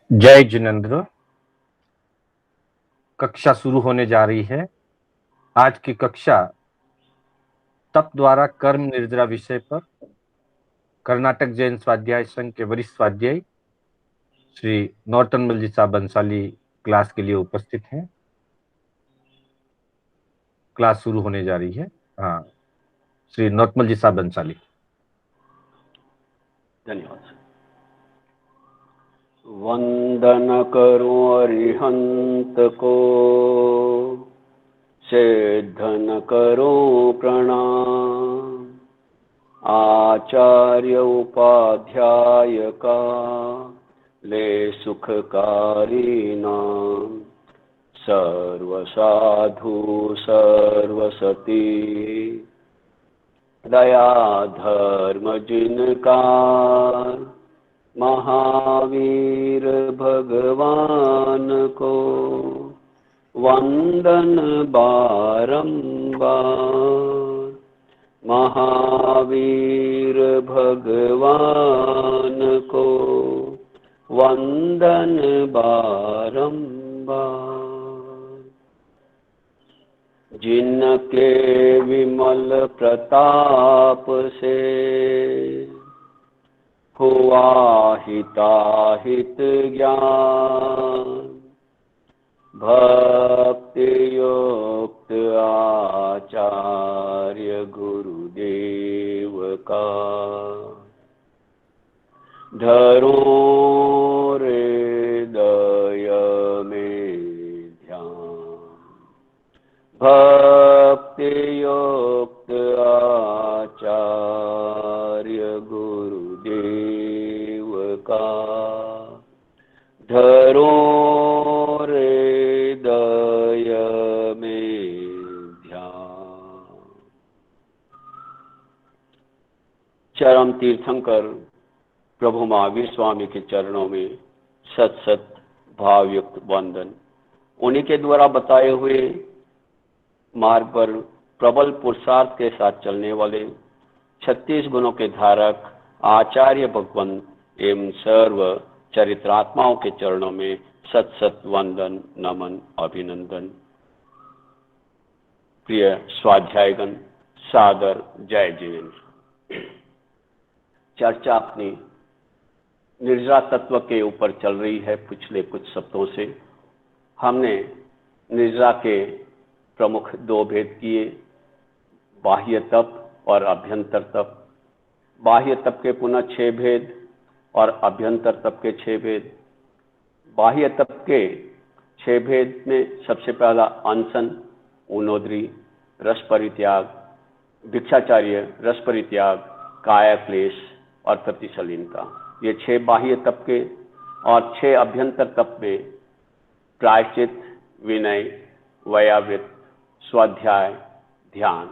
जय जिनेन्द्र। कक्षा शुरू होने जा रही है। आज की कक्षा तप द्वारा कर्म निर्जरा विषय पर कर्नाटक जैन स्वाध्याय संघ के वरिष्ठ स्वाध्यायी श्री नौतनमल जी साहब बंसाली क्लास के लिए उपस्थित हैं। क्लास शुरू होने जा रही है। हाँ, श्री नौतनमल जी साहब बंसाली। धन्यवाद। वंदन करो अरिहंत को, सिद्धन करो प्रणाम। आचार्य उपाध्याय का ले सुखकारी नाम। सर्व साधु सर्वसती, दया धर्म जिनका। महावीर भगवान को वंदन बारंबार। महावीर भगवान को वंदन बारंबार। जिनके विमल प्रताप से हुआ हिताहित ज्ञान। भक्ति युक्त आचार्य गुरुदेव का धरो हृदय में ध्यान। भक्ति युक्त आचार्य गुरुदेव का धरो हृदय में ध्यान। चरम तीर्थंकर प्रभु महावीर स्वामी के चरणों में सत सत भावयुक्त वंदन। उन्हीं के द्वारा बताए हुए मार्ग पर प्रबल पुरुषार्थ के साथ चलने वाले 36 गुणों के धारक आचार्य भगवान एवं सर्व चरित्रात्माओं के चरणों में सत सत वंदन नमन अभिनंदन। प्रिय स्वाध्यायगण, सादर जय जिनेन्द्र। चर्चा अपनी निर्जरा तत्व के ऊपर चल रही है। पिछले कुछ सप्ताहों से हमने निर्जरा के प्रमुख 2 भेद किए, बाह्य तप और अभ्यंतर तप। बाह्य तप के पुनः 6 भेद और अभ्यंतर तप के 6 भेद। बाह्य तप के 6 भेद में सबसे पहला अनशन, ऊनोद्री, रस परित्याग, भिक्षाचार्य, रस परित्याग, काया क्लेश और प्रतिशलीनता। ये 6 बाह्य तप के। और 6 अभ्यंतर तप में प्रायश्चित, विनय, वयावृत, स्वाध्याय, ध्यान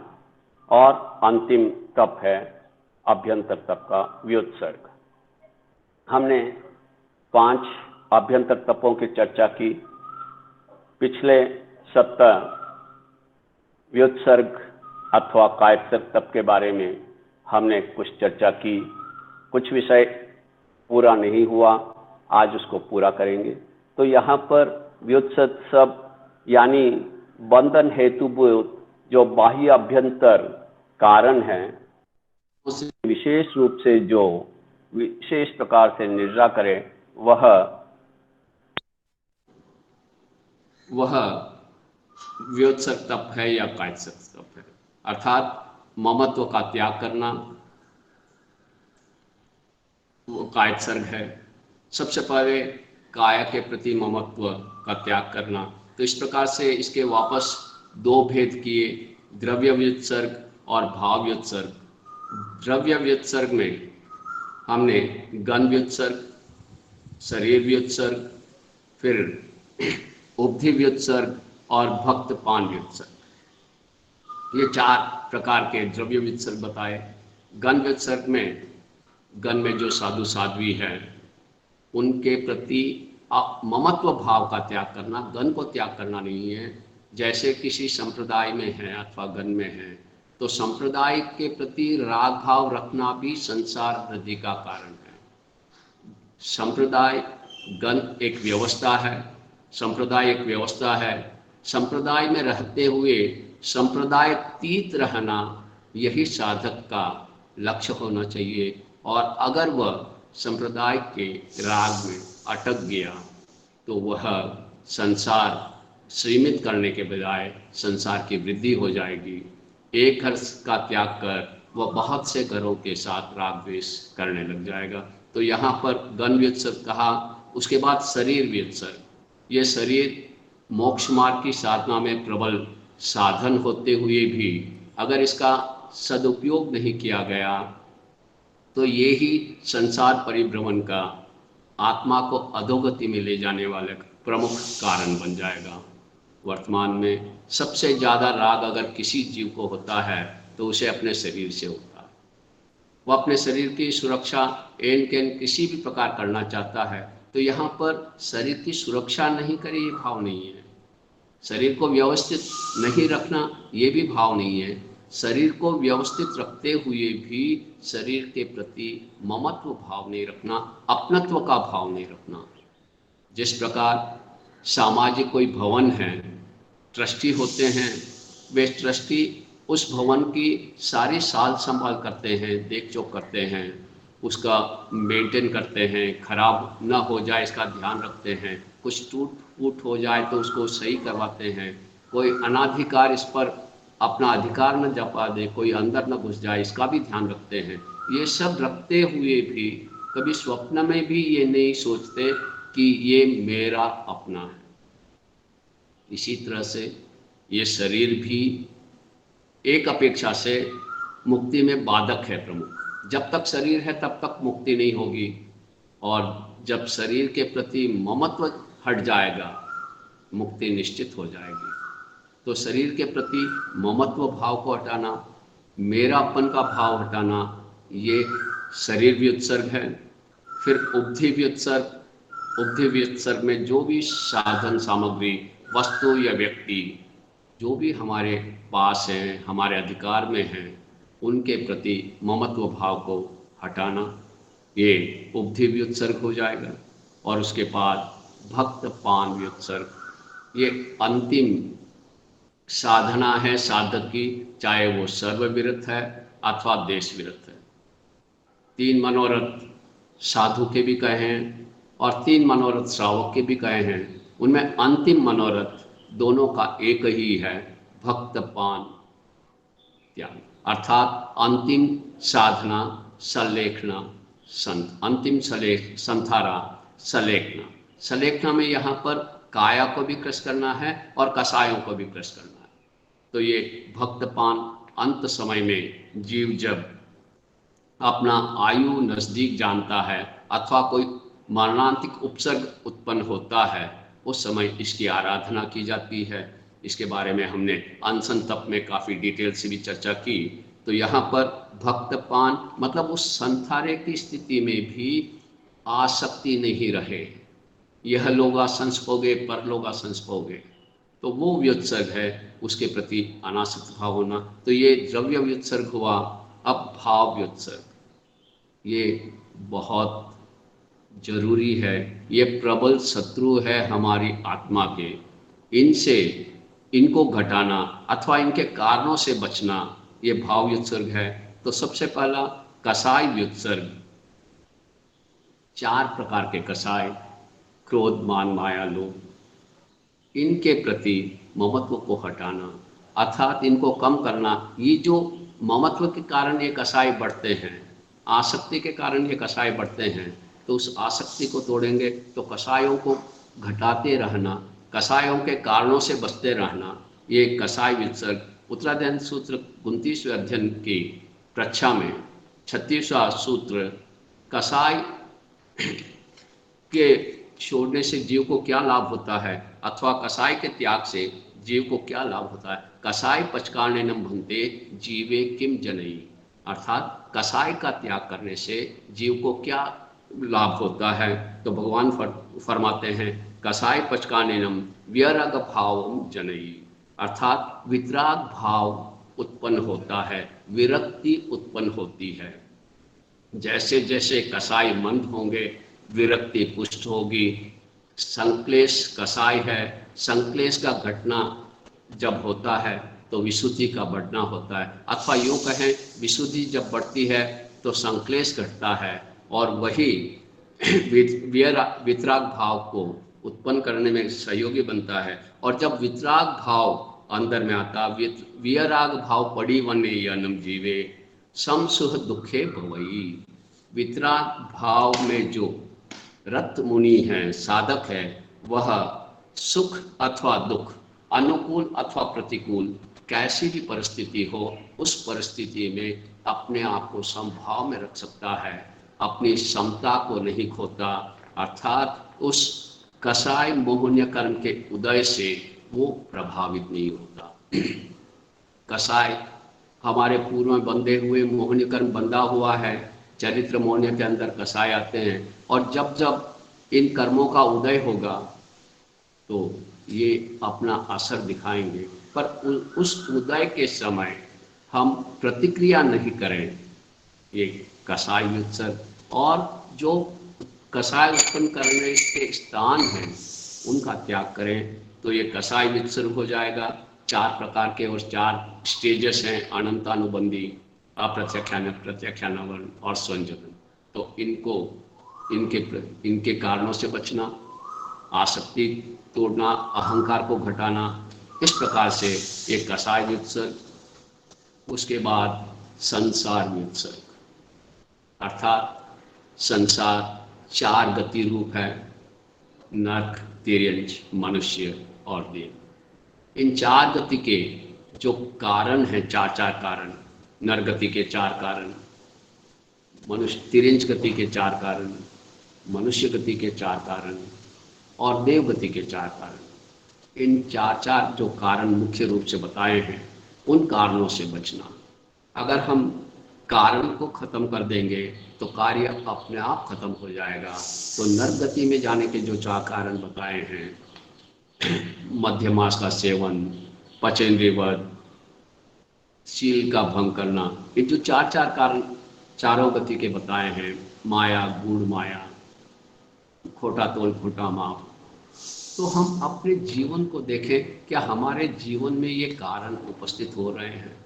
और अंतिम तप है अभ्यंतर तप का व्युत्सर्ग। हमने 5 अभ्यंतर तपों की चर्चा की। पिछले सप्ताह व्युत्सर्ग अथवा कायत्सर्ग तप के बारे में हमने कुछ चर्चा की। कुछ विषय पूरा नहीं हुआ, आज उसको पूरा करेंगे। तो यहाँ पर व्युत्सर्ग सब यानी बंधन हेतुभूत जो बाह्य अभ्यंतर कारण है, उस विशेष रूप से जो विशेष प्रकार से निर्जरा करे वह व्युत्सर्ग तप है या कायत्सर्ग तप है। अर्थात ममत्व का त्याग करना वो कायत्सर्ग है। सबसे पहले काया के प्रति ममत्व का त्याग करना। तो इस प्रकार से इसके वापस 2 भेद किए, द्रव्य व्युत्सर्ग और भाव व्युत्सर्ग। द्रव्य व्युत्सर्ग में हमने गन व्युत्सर्ग, शरीर व्युत्सर्ग, फिर उपधि व्युत्सर्ग और भक्तपान व्युत्सर्ग, ये 4 प्रकार के द्रव्य व्युत्सर्ग बताए। गन व्युत्सर्ग में गन में जो साधु साध्वी है उनके प्रति ममत्व भाव का त्याग करना, गन को त्याग करना नहीं है। जैसे किसी संप्रदाय में है अथवा गन में है तो संप्रदाय के प्रति राग भाव रखना भी संसार वृद्धि का कारण है। संप्रदाय गण एक व्यवस्था है, संप्रदाय एक व्यवस्था है। संप्रदाय में रहते हुए संप्रदायतीत रहना, यही साधक का लक्ष्य होना चाहिए। और अगर वह संप्रदाय के राग में अटक गया तो वह संसार सीमित करने के बजाय संसार की वृद्धि हो जाएगी। एक घर का त्याग कर वह बहुत से घरों के साथ राग द्वेष करने लग जाएगा। तो यहाँ पर गण व्युत्सर्ग कहा, उसके बाद शरीर व्युत्सर्ग। ये शरीर मोक्ष मार्ग की साधना में प्रबल साधन होते हुए भी अगर इसका सदुपयोग नहीं किया गया तो ये ही संसार परिभ्रमण का, आत्मा को अधोगति में ले जाने वाले प्रमुख कारण बन जाएगा। वर्तमान में सबसे ज़्यादा राग अगर किसी जीव को होता है तो उसे अपने शरीर से होता है। वह अपने शरीर की सुरक्षा एन कैन किसी भी प्रकार करना चाहता है। तो यहाँ पर शरीर की सुरक्षा नहीं करे ये भाव नहीं है, शरीर को व्यवस्थित नहीं रखना ये भी भाव नहीं है, शरीर को व्यवस्थित रखते हुए भी शरीर के प्रति ममत्व भाव नहीं रखना, अपनत्व का भाव नहीं रखना। जिस प्रकार सामाजिक कोई भवन है, ट्रस्टी होते हैं, वे ट्रस्टी उस भवन की सारी साल संभाल करते हैं, देख चोख करते हैं, उसका मेंटेन करते हैं, खराब ना हो जाए इसका ध्यान रखते हैं, कुछ टूट फूट हो जाए तो उसको सही करवाते हैं, कोई अनाधिकार इस पर अपना अधिकार न जपा दे, कोई अंदर न घुस जाए इसका भी ध्यान रखते हैं। ये सब रखते हुए भी कभी स्वप्न में भी ये नहीं सोचते कि ये मेरा अपना है। इसी तरह से ये शरीर भी एक अपेक्षा से मुक्ति में बाधक है प्रमुख। जब तक शरीर है तब तक मुक्ति नहीं होगी, और जब शरीर के प्रति ममत्व हट जाएगा मुक्ति निश्चित हो जाएगी। तो शरीर के प्रति ममत्व भाव को हटाना, मेरापन का भाव हटाना, ये शरीर व्युत्सर्ग है। फिर उपधि व्युत्सर्ग। उपधि व्युत्सर्ग में जो भी साधन सामग्री, वस्तु या व्यक्ति जो भी हमारे पास हैं, हमारे अधिकार में हैं, उनके प्रति ममत्व भाव को हटाना, ये उपधि व्युत्सर्ग हो जाएगा। और उसके बाद भक्त पान व्युत्सर्ग, ये अंतिम साधना है साधक की, चाहे वो सर्वविरत है अथवा देश विरत है। 3 मनोरथ साधु के भी कहे हैं और 3 मनोरथ श्रावक के भी कहे हैं। उनमें अंतिम मनोरथ दोनों का एक ही है, भक्त पान त्याग। अर्थात अंतिम साधना सलेखना, अंतिम संथारा सलेखना। सलेखना में यहाँ पर काया को भी क्रश करना है और कसायों को भी क्रश करना है। तो ये भक्तपान अंत समय में जीव जब अपना आयु नजदीक जानता है अथवा कोई मरणांतिक उपसर्ग उत्पन्न होता है, उस समय इसकी आराधना की जाती है। इसके बारे में हमने अनशन तप में काफ़ी डिटेल से भी चर्चा की। तो यहाँ पर भक्तपान मतलब उस संथारे की स्थिति में भी आसक्ति नहीं रहे, यह लोग संस्पोगे परलोगा संस्पोगे, तो वो व्युत्सर्ग है, उसके प्रति अनासक्त भाव होना। तो ये द्रव्य व्युत्सर्ग हुआ। अब भाव व्युत्सर्ग, ये बहुत जरूरी है, ये प्रबल शत्रु है हमारी आत्मा के। इनको घटाना अथवा इनके कारणों से बचना, ये भाव व्युत्सर्ग है। तो सबसे पहला कसाय व्युत्सर्ग। 4 प्रकार के कसाय, क्रोध मान माया लोभ, इनके प्रति ममत्व को हटाना अर्थात इनको कम करना। ये जो ममत्व के कारण ये कसाय बढ़ते हैं, आसक्ति के कारण ये कसाय बढ़ते हैं, तो उस आसक्ति को तोड़ेंगे तो कसायों को घटाते रहना, कसायों के कारणों से बचते रहना, ये कसाय व्युत्सर्ग। उत्तराध्ययन सूत्र 29वें अध्ययन की प्रच्छा में 36वां सूत्र, कसाय के छोड़ने से जीव को क्या लाभ होता है अथवा कसाय के त्याग से जीव को क्या लाभ होता है। कसाय पचकारणेनम भंते जीवे किम जनई, अर्थात कसाय का त्याग करने से जीव को क्या लाभ होता है। तो भगवान फरमाते हैं कसाय पचकारणेनम व्यराग भाव जनई, अर्थात वितराग भाव उत्पन्न होता है, विरक्ति उत्पन्न होती है। जैसे जैसे कसाय मंद होंगे विरक्ति पुष्ट होगी। संक्लेश कसाय है, संक्लेश का घटना जब होता है तो विशुद्धि का बढ़ना होता है, अथवा यूँ कहें विशुद्धि जब बढ़ती है तो संक्लेश घटता है, और वही वितराग भाव को उत्पन्न करने में सहयोगी बनता है। और जब वितराग भाव अंदर में आता, वियराग भाव पड़ी वने यनम जीवे समसुह दुखे भवई। वितराग भाव में जो रत मुनि है, साधक है, वह सुख अथवा दुख, अनुकूल अथवा प्रतिकूल, कैसी भी परिस्थिति हो, उस परिस्थिति में अपने आप को समभाव में रख सकता है, अपनी समता को नहीं खोता, अर्थात उस कसाय मोहनीय कर्म के उदय से वो प्रभावित नहीं होता। कसाय हमारे पूर्व में बंधे हुए मोहनीय कर्म बंधा हुआ है, चरित्र मोहनीय के अंदर कसाय आते हैं, और जब जब इन कर्मों का उदय होगा तो ये अपना असर दिखाएंगे, पर उस उदय के समय हम प्रतिक्रिया नहीं करें, ये कसाय व्युत्सर्ग, और जो कसाय उत्पन्न करने के स्थान हैं उनका त्याग करें तो ये कसाय व्युत्सर्ग हो जाएगा। 4 प्रकार के और 4 स्टेजेस हैं, अनंतानुबंधी, अप्रत्यक्षान, प्रत्यक्षानुबंध और संयोजन। तो इनके कारणों से बचना, आसक्ति तोड़ना, अहंकार को घटाना, इस प्रकार से ये कसाय व्युत्सर्ग। उसके बाद संसार व्युत्सर्ग, अर्थात संसार 4 गति रूप है, नरक, तिर्यंच, मनुष्य और देव। इन 4 गति के जो कारण हैं, 4 कारण, नरगति के 4 कारण, तिर्यंच गति के 4 कारण, मनुष्य गति के 4 कारण और देव गति के 4 कारण। इन 4 जो कारण मुख्य रूप से बताए हैं, उन कारणों से बचना। अगर हम कारण को खत्म कर देंगे तो कार्य अपने आप खत्म हो जाएगा। तो नरक गति में जाने के जो 4 कारण बताए हैं, मध्यमास का सेवन, पचेंद्रिय वध, शील का भंग करना, ये जो 4 कारण चारों गति के बताए हैं, माया, गूढ़ माया, खोटा तोल खोटा माप, तो हम अपने जीवन को देखें, क्या हमारे जीवन में ये कारण उपस्थित हो रहे हैं?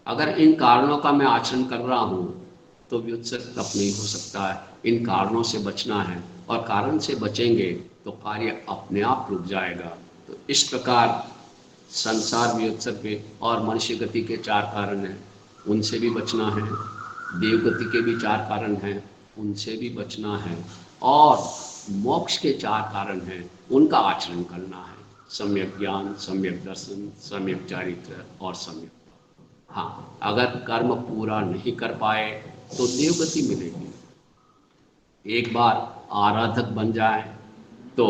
अगर इन कारणों का मैं आचरण कर रहा हूँ तो व्युत्सर्ग तब नहीं हो सकता है। इन कारणों से बचना है, और कारण से बचेंगे तो कार्य अपने आप रुक जाएगा। तो इस प्रकार संसार व्युत्सर्ग और मनुष्य गति के 4 कारण हैं, उनसे भी बचना है। देव गति के भी 4 कारण हैं, उनसे भी बचना है। और मोक्ष के 4 कारण हैं, उनका आचरण करना है। सम्यक ज्ञान, सम्यक दर्शन, सम्यक चारित्र और सम्यक। हाँ, अगर कर्म पूरा नहीं कर पाए तो देवगति मिलेगी। एक बार आराधक बन जाए तो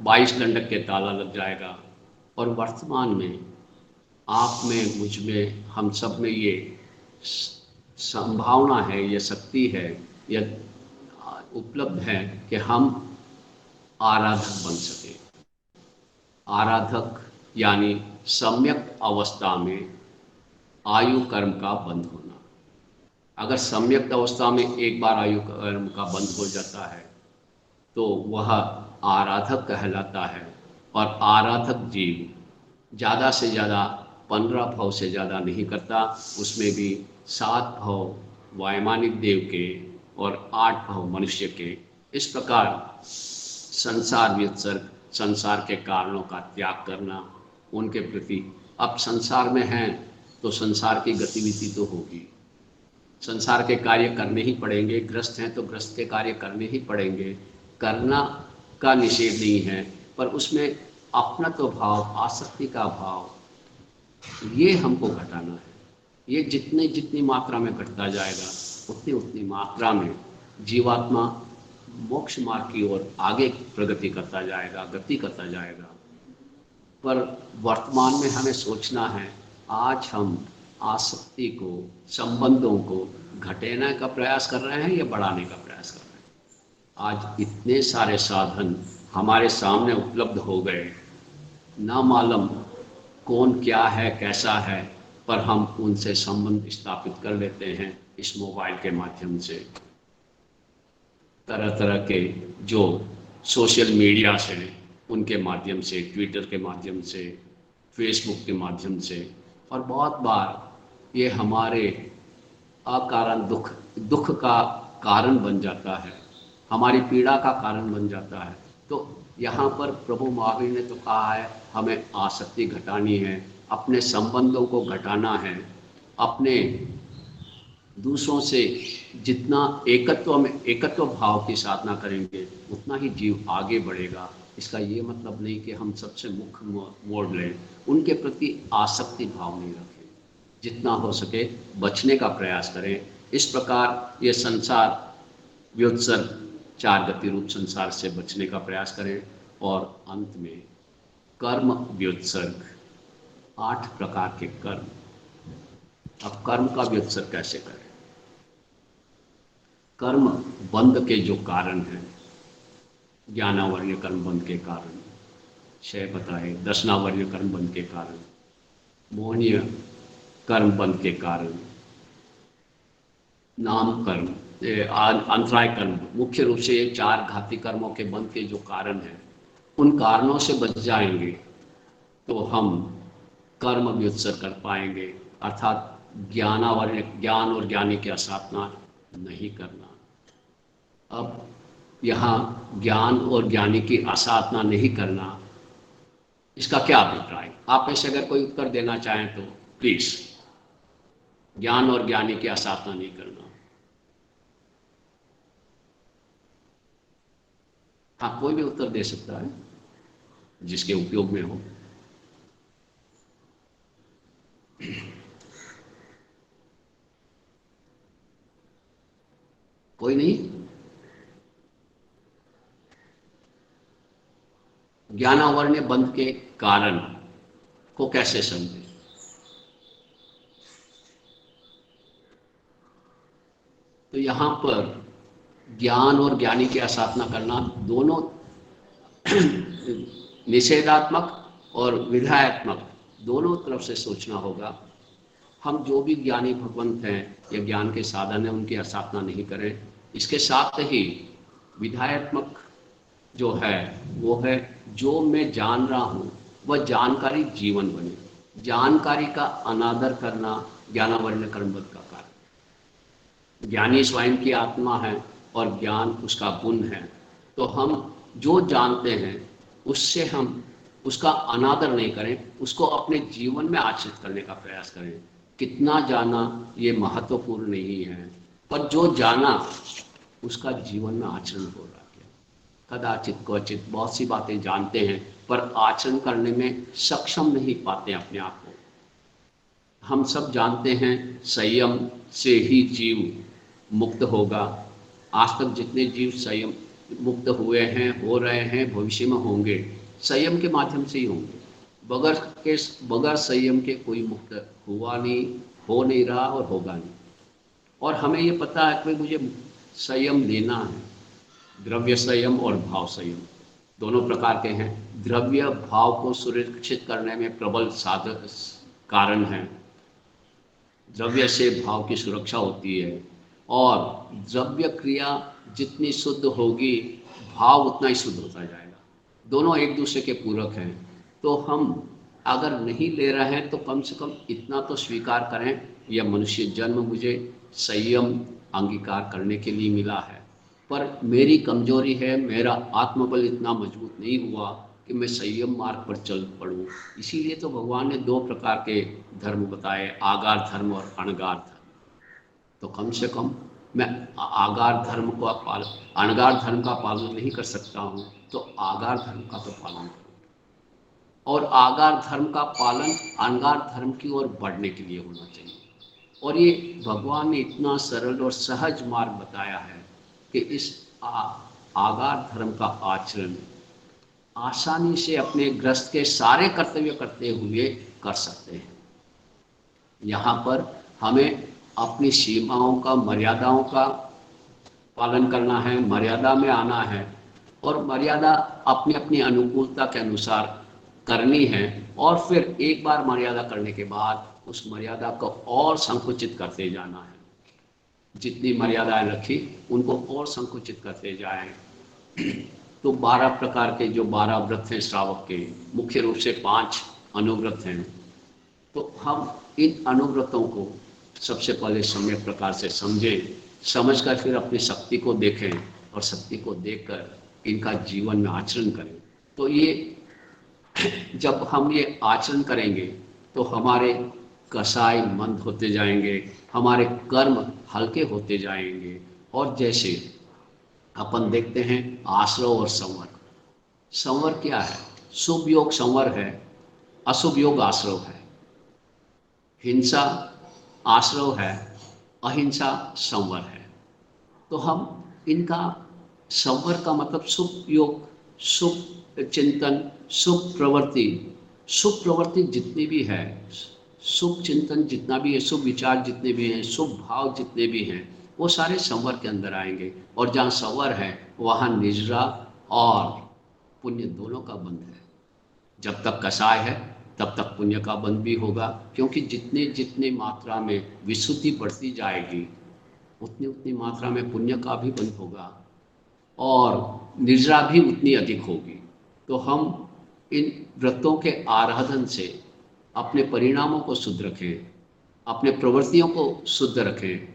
22 दंडक के ताला लग जाएगा। और वर्तमान में आप में, मुझ में, हम सब में ये संभावना है, ये शक्ति है, यह उपलब्ध है कि हम आराधक बन सके। आराधक यानी सम्यक अवस्था में आयु कर्म का बंद होना। अगर सम्यक अवस्था में एक बार आयु कर्म का बंद हो जाता है तो वह आराधक कहलाता है। और आराधक जीव ज़्यादा से ज़्यादा 15 भव से ज़्यादा नहीं करता, उसमें भी 7 भव वायुमानिक देव के और 8 भव मनुष्य के। इस प्रकार संसार व्युत्सर्ग, संसार के कारणों का त्याग करना, उनके प्रति। अब संसार में हैं तो संसार की गतिविधि तो होगी, संसार के कार्य करने ही पड़ेंगे। ग्रस्त हैं तो ग्रस्त के कार्य करने ही पड़ेंगे, करना का निषेध नहीं है, पर उसमें अपनत्व भाव, आसक्ति का भाव, ये हमको घटाना है। ये जितनी मात्रा में घटता जाएगा उतनी मात्रा में जीवात्मा मोक्ष मार्ग की ओर आगे प्रगति करता जाएगा, गति करता जाएगा। पर वर्तमान में हमें सोचना है, आज हम आसक्ति को, संबंधों को घटाने का प्रयास कर रहे हैं या बढ़ाने का प्रयास कर रहे हैं। आज इतने सारे साधन हमारे सामने उपलब्ध हो गए, ना मालूम कौन क्या है, कैसा है, पर हम उनसे संबंध स्थापित कर लेते हैं इस मोबाइल के माध्यम से। तरह तरह के जो सोशल मीडिया से, उनके माध्यम से, ट्विटर के माध्यम से, फेसबुक के माध्यम से, और बहुत बार ये हमारे अकारण दुख का कारण बन जाता है, हमारी पीड़ा का कारण बन जाता है। तो यहाँ पर प्रभु महावीर ने तो कहा है हमें आसक्ति घटानी है, अपने संबंधों को घटाना है, अपने दूसरों से जितना एकत्व भाव की साधना करेंगे उतना ही जीव आगे बढ़ेगा। इसका ये मतलब नहीं कि हम सबसे मुख मोड़ लें, उनके प्रति आसक्ति भाव नहीं रखें, जितना हो सके बचने का प्रयास करें। इस प्रकार ये संसार व्युत्सर्ग, चार गति रूप संसार से बचने का प्रयास करें। और अंत में कर्म व्युत्सर्ग, 8 प्रकार के कर्म। अब कर्म का व्युत्सर्ग कैसे करें? कर्म बंध के जो कारण हैं, ज्ञानावर्य कर्म बंध के कारण, 6 बताए, दशनावर्य कर्म बंध के कारण, मोहनीय कर्म बंध के कारण, नाम कर्म, अंतराय कर्म, मुख्य रूप से ये 4 घाती कर्मों के बंध के जो कारण हैं, उन कारणों से बच जाएंगे तो हम कर्म व्युत्सर्ग कर पाएंगे, अर्थात ज्ञान और ज्ञानी की असाधना नहीं करना। अब यहाँ ज्ञान और ज्ञानी की असाधना नहीं करना, इसका क्या अभिप्राय? आप में से अगर कोई उत्तर देना चाहें तो प्लीज। ज्ञान और ज्ञानी की असाधना नहीं करना, हाँ कोई भी उत्तर दे सकता है जिसके उपयोग में हो। कोई नहीं? ज्ञानावर्ण्य बंध के कारण को कैसे समझे? तो यहां पर ज्ञान और ज्ञानी की असाधना करना दोनों निषेधात्मक और विधायत्मक दोनों तरफ से सोचना होगा। हम जो भी ज्ञानी भगवंत हैं या ज्ञान के साधन हैं उनकी असाधना नहीं करें। इसके साथ ही विधायत्मक जो है वो है जो मैं जान रहा हूँ वह जानकारी जीवन बने। जानकारी का अनादर करना ज्ञानावर्ण्य कर्मबद्ध का कार्य। ज्ञानी स्वयं की आत्मा है और ज्ञान उसका गुण है, तो हम जो जानते हैं उससे हम उसका अनादर नहीं करें, उसको अपने जीवन में आचरित करने का प्रयास करें। कितना जाना ये महत्वपूर्ण नहीं है, पर जो जाना उसका जीवन में आचरण हो रहा है। कदाचित क्वचित बहुत सी बातें जानते हैं पर आचरण करने में सक्षम नहीं पाते अपने आप को। हम सब जानते हैं संयम से ही जीव मुक्त होगा। आज तक जितने जीव संयम मुक्त हुए हैं, हो रहे हैं, भविष्य में होंगे, संयम के माध्यम से ही होंगे। बगैर संयम के कोई मुक्त हुआ नहीं, हो नहीं रहा और होगा नहीं। और हमें ये पता है कि मुझे संयम लेना है। द्रव्य संयम और भाव संयम दोनों प्रकार के हैं। द्रव्य भाव को सुरक्षित करने में प्रबल साधक कारण है। द्रव्य से भाव की सुरक्षा होती है और द्रव्य क्रिया जितनी शुद्ध होगी भाव उतना ही शुद्ध होता जाएगा। दोनों एक दूसरे के पूरक हैं। तो हम अगर नहीं ले रहे हैं तो कम से कम इतना तो स्वीकार करें, यह मनुष्य जन्म मुझे संयम अंगीकार करने के लिए मिला है, पर मेरी कमजोरी है, मेरा आत्मबल इतना मजबूत नहीं हुआ कि मैं संयम मार्ग पर चल पड़ूं। इसीलिए तो भगवान ने 2 प्रकार के धर्म बताए, आगार धर्म और अणगार धर्म। तो कम से कम मैं आगार धर्म को अणगार धर्म का पालन नहीं कर सकता हूँ, तो आगार धर्म का तो पालन करूँ। और आगार धर्म का पालन अणगार धर्म की ओर बढ़ने के लिए होना चाहिए। और ये भगवान ने इतना सरल और सहज मार्ग बताया है कि इस आगार धर्म का आचरण आसानी से अपने गृहस्थ के सारे कर्तव्य करते हुए कर सकते हैं। यहाँ पर हमें अपनी सीमाओं का, मर्यादाओं का पालन करना है, मर्यादा में आना है और मर्यादा अपनी अपनी अनुकूलता के अनुसार करनी है। और फिर एक बार मर्यादा करने के बाद उस मर्यादा को और संकुचित करते जाना है। जितनी मर्यादाएं रखी उनको और संकुचित करते जाएं। तो 12 प्रकार के जो 12 व्रत हैं श्रावक के, मुख्य रूप से 5 अनुव्रत हैं। तो हम इन अनुव्रतों को सबसे पहले सम्यक प्रकार से समझें, समझकर फिर अपनी शक्ति को देखें और शक्ति को देखकर इनका जीवन में आचरण करें। तो ये जब हम ये आचरण करेंगे तो हमारे कसाय मंद होते जाएंगे, हमारे कर्म हल्के होते जाएंगे। और जैसे अपन देखते हैं आश्रव और संवर। संवर क्या है? शुभ योग संवर है, अशुभ योग आश्रव है। हिंसा आश्रव है, अहिंसा संवर है। तो हम इनका संवर का मतलब शुभ योग, शुभ चिंतन, शुभ प्रवृत्ति जितनी भी है, शुभ चिंतन जितना भी है, शुभ विचार जितने भी हैं, शुभ भाव जितने भी हैं, वो सारे संवर के अंदर आएंगे। और जहाँ संवर है वहाँ निजरा और पुण्य दोनों का बंध है। जब तक कसाय है तब तक पुण्य का बंध भी होगा, क्योंकि जितने जितने मात्रा में विशुद्धि बढ़ती जाएगी उतनी उतनी मात्रा में पुण्य का भी बंध होगा और निजरा भी उतनी अधिक होगी। तो हम इन व्रतों के आराधन से अपने परिणामों को शुद्ध रखें, अपने प्रवृत्तियों को शुद्ध रखें,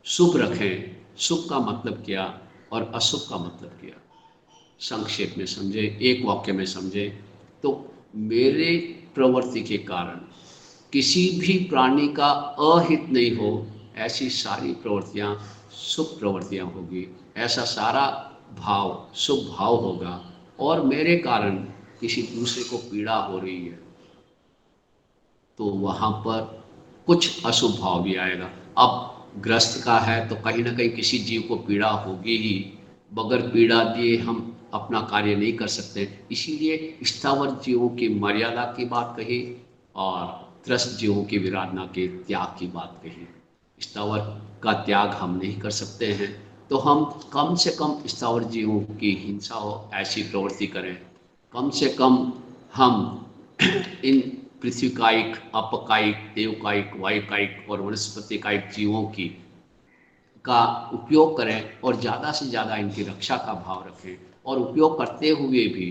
शुभ रखें। शुभ का मतलब क्या और अशुभ का मतलब क्या, संक्षेप में समझे, एक वाक्य में समझे। तो मेरे प्रवृत्ति के कारण किसी भी प्राणी का अहित नहीं हो, ऐसी सारी प्रवृत्तियाँ शुभ प्रवृत्तियाँ होगी, ऐसा सारा भाव शुभ भाव होगा। और मेरे कारण किसी दूसरे को पीड़ा हो रही है तो वहाँ पर कुछ अशुभ भाव भी आएगा। अब ग्रस्त का है तो कहीं ना कहीं किसी जीव को पीड़ा होगी ही, बगैर पीड़ा दिए हम अपना कार्य नहीं कर सकते। इसीलिए स्थावर जीवों की मर्यादा की बात कही और त्रस्त जीवों की विराधना के त्याग की बात कही। स्थावर का त्याग हम नहीं कर सकते हैं तो हम कम से कम स्थावर जीवों की हिंसा हो ऐसी प्रवृत्ति करें। कम से कम हम इन पृथ्वी कायिक, अपकायिक, देवकायिक, वायुकायिक और वनस्पति कायिक जीवों की का उपयोग करें और ज़्यादा से ज़्यादा इनकी रक्षा का भाव रखें। और उपयोग करते हुए भी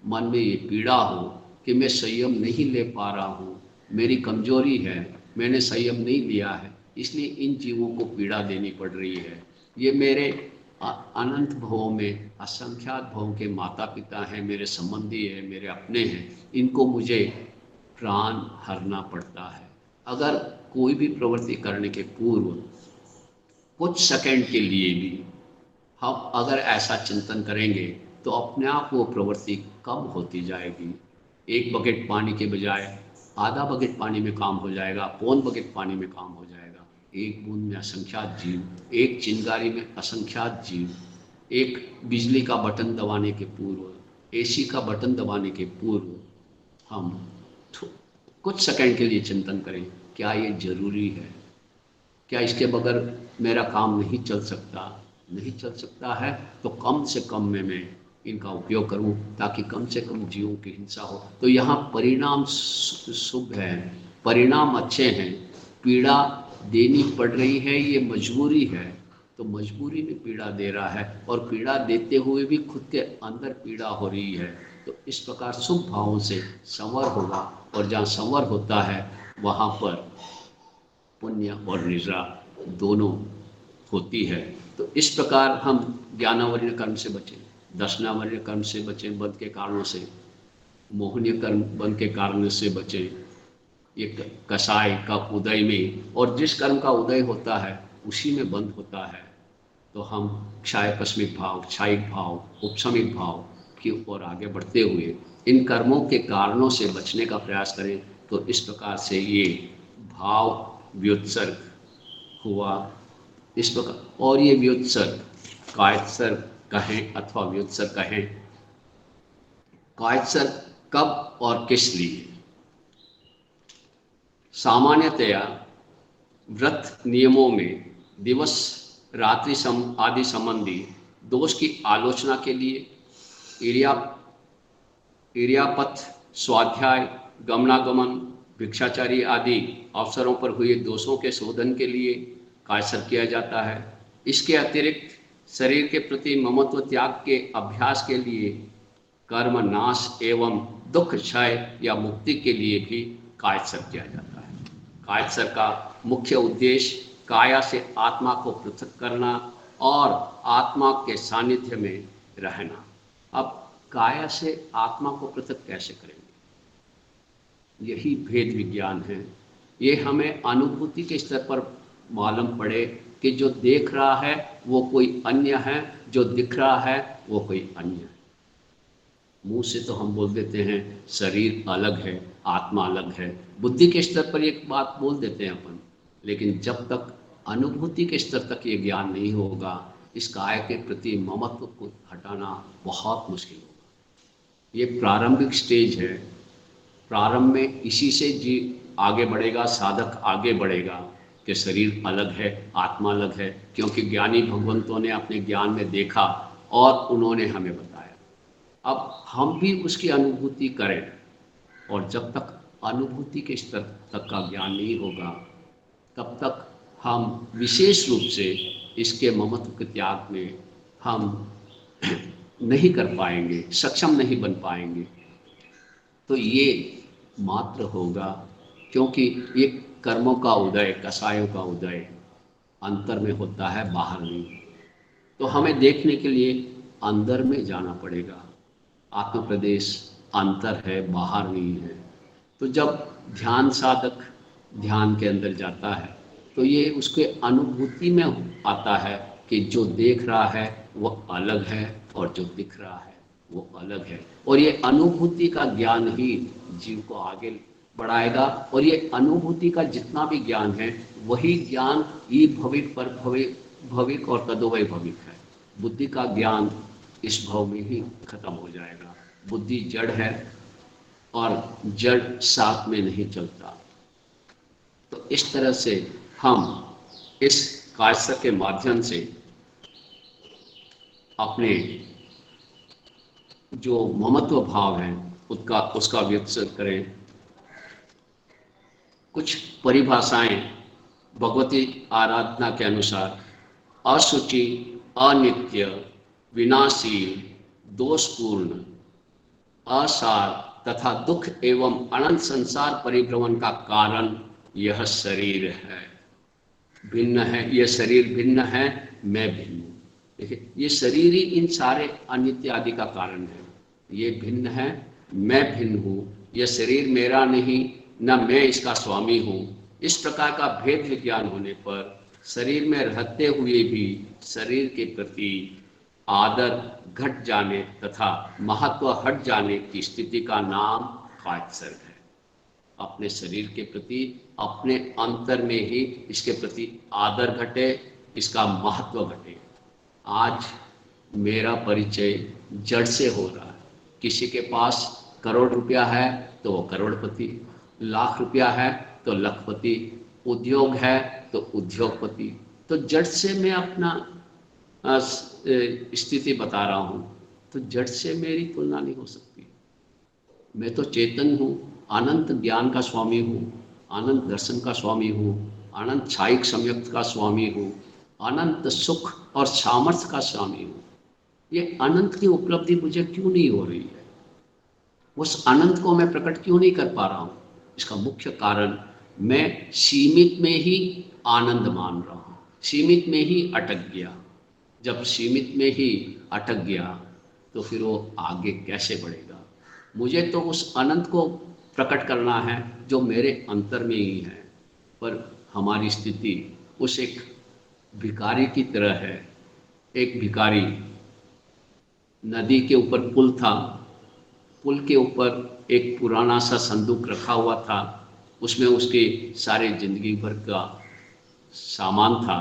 मन में ये पीड़ा हो कि मैं संयम नहीं ले पा रहा हूँ, मेरी कमजोरी है, मैंने संयम नहीं लिया है, इसलिए इन जीवों को पीड़ा देनी पड़ रही है। ये मेरे अनंत भवों में असंख्यात भवों के माता पिता हैं, मेरे संबंधी हैं, मेरे अपने हैं, इनको मुझे प्राण हरना पड़ता है। अगर कोई भी प्रवृत्ति करने के पूर्व कुछ सेकंड के लिए भी हम अगर ऐसा चिंतन करेंगे तो अपने आप वो प्रवृत्ति कम होती जाएगी। एक बकेट पानी के बजाय आधा बकेट पानी में काम हो जाएगा, पौन बकेट पानी में काम हो जाएगा। एक बूंद में असंख्यात जीव, एक चिंगारी में असंख्यात जीव। एक बिजली का बटन दबाने के पूर्व, एसी का बटन दबाने के पूर्व हम कुछ सेकंड के लिए चिंतन करें, क्या ये जरूरी है? क्या इसके बगैर मेरा काम नहीं चल सकता? नहीं चल सकता है तो कम से कम में मैं इनका उपयोग करूं ताकि कम से कम जीवों की हिंसा हो। तो यहाँ परिणाम शुभ है, परिणाम अच्छे हैं। पीड़ा देनी पड़ रही है, ये मजबूरी है, तो मजबूरी में पीड़ा दे रहा है और पीड़ा देते हुए भी खुद के अंदर पीड़ा हो रही है। तो इस प्रकार शुभ भावों से संवर होगा और जहाँ संवर होता है वहाँ पर पुण्य और निजरा दोनों होती है। तो इस प्रकार हम ज्ञानावर्ण कर्म से बचें, दर्शनावर्ण कर्म से बचें, बंध के कारणों से, मोहनीय कर्म बंध के कारणों से बचें। ये कसाय का उदय में, और जिस कर्म का उदय होता है उसी में बंध होता है। तो हम क्षायकस्मिक भाव, क्षायिक भाव, उपशमिक भाव की ओर आगे बढ़ते हुए इन कर्मों के कारणों से बचने का प्रयास करें। तो इस प्रकार से ये भाव व्युत्सर्ग हुआ इस प्रकार। और ये व्युत्सर्ग कायत्सर्ग कहें अथवा व्युत्सर्ग कहें, कायत्सर्ग कब और किस लिए? सामान्यतया व्रत नियमों में दिवस रात्रि आदि संबंधी दोष की आलोचना के लिए, इर्यापथ, स्वाध्याय, गमनागमन, भिक्षाचारी आदि अवसरों पर हुए दोषों के शोधन के लिए, कायसर किया जाता है। इसके अतिरिक्त शरीर के प्रति ममत्व त्याग के अभ्यास के लिए कर्म नाश एवं दुख क्षय या मुक्ति के लिए भी कायसर किया जाता है। कायसर का मुख्य उद्देश्य काया से आत्मा को पृथक करना और आत्मा के सानिध्य में रहना। अब काया से आत्मा को पृथक कैसे करेंगे? यही भेद विज्ञान है। ये हमें अनुभूति के स्तर पर मालूम पड़े कि जो देख रहा है वो कोई अन्य है, जो दिख रहा है वो कोई अन्य है। मुंह से तो हम बोल देते हैं शरीर अलग है, आत्मा अलग है, बुद्धि के स्तर पर एक बात बोल देते हैं अपन, लेकिन जब तक अनुभूति के स्तर तक ये ज्ञान नहीं होगा, इस काय के प्रति ममत्व को हटाना बहुत मुश्किल होगा। ये प्रारंभिक स्टेज है। प्रारंभ में इसी से जी आगे बढ़ेगा, साधक आगे बढ़ेगा कि शरीर अलग है, आत्मा अलग है, क्योंकि ज्ञानी भगवंतों ने अपने ज्ञान में देखा और उन्होंने हमें बताया। अब हम भी उसकी अनुभूति करें, और जब तक अनुभूति के स्तर तक का ज्ञान नहीं होगा तब तक हम विशेष रूप से इसके ममत्व के त्याग में हम नहीं कर पाएंगे, सक्षम नहीं बन पाएंगे। तो ये मात्र होगा क्योंकि ये कर्मों का उदय, कसायों का उदय अंतर में होता है, बाहर नहीं। तो हमें देखने के लिए अंदर में जाना पड़ेगा। आत्म प्रदेश अंतर है, बाहर नहीं है। तो जब ध्यान साधक ध्यान के अंदर जाता है तो ये उसके अनुभूति में आता है कि जो देख रहा है वो अलग है और जो दिख रहा है वो अलग है। और ये अनुभूति का ज्ञान ही जीव को आगे बढ़ाएगा। और ये अनुभूति का जितना भी ज्ञान है वही ज्ञान ई भविक पर भविक और तदोवय भविक है। बुद्धि का ज्ञान इस भाव में ही खत्म हो जाएगा। बुद्धि जड़ है और जड़ साथ में नहीं चलता। तो इस तरह से हम इस कायसर के माध्यम से अपने जो ममत्व भाव है उसका विकसित करें। कुछ परिभाषाएं भगवती आराधना के अनुसार अशुचि, अनित्य, विनाशील, दोषपूर्ण, असार तथा दुख एवं अनंत संसार परिभ्रमण का कारण यह शरीर है। भिन्न है, यह शरीर भिन्न है, मैं भिन्न हूँ। देखिए, ये शरीर ही इन सारे अनित्य आदि का कारण है। ये भिन्न है, मैं भिन्न हूँ, यह शरीर मेरा नहीं, न मैं इसका स्वामी हूँ। इस प्रकार का भेद विज्ञान होने पर शरीर में रहते हुए भी शरीर के प्रति आदर घट जाने तथा महत्व हट जाने की स्थिति का नाम कायसर है। अपने शरीर के प्रति अपने अंतर में ही इसके प्रति आदर घटे, इसका महत्व घटे। आज मेरा परिचय जड़ से हो रहा है। किसी के पास करोड़ रुपया है तो वो करोड़पति, लाख रुपया है तो लखपति, उद्योग है तो उद्योगपति। तो जड़ से मैं अपना स्थिति बता रहा हूँ, तो जड़ से मेरी तुलना नहीं हो सकती। मैं तो चेतन हूँ, अनंत ज्ञान का स्वामी हूँ, अनंत दर्शन का स्वामी हूँ, अनंत क्षायिक सम्यक्त का स्वामी हूँ, अनंत सुख और सामर्थ्य का स्वामी हूँ। ये अनंत की उपलब्धि मुझे क्यों नहीं हो रही है? उस अनंत को मैं प्रकट क्यों नहीं कर पा रहा हूँ? इसका मुख्य कारण मैं सीमित में ही आनंद मान रहा हूँ, सीमित में ही अटक गया। जब सीमित में ही अटक गया तो फिर वो आगे कैसे बढ़ेगा? मुझे तो उस अनंत को प्रकट करना है जो मेरे अंतर में ही है। पर हमारी स्थिति उस एक भिखारी की तरह है। एक भिखारी, नदी के ऊपर पुल था, पुल के ऊपर एक पुराना सा संदूक रखा हुआ था, उसमें उसके सारे जिंदगी भर का सामान था,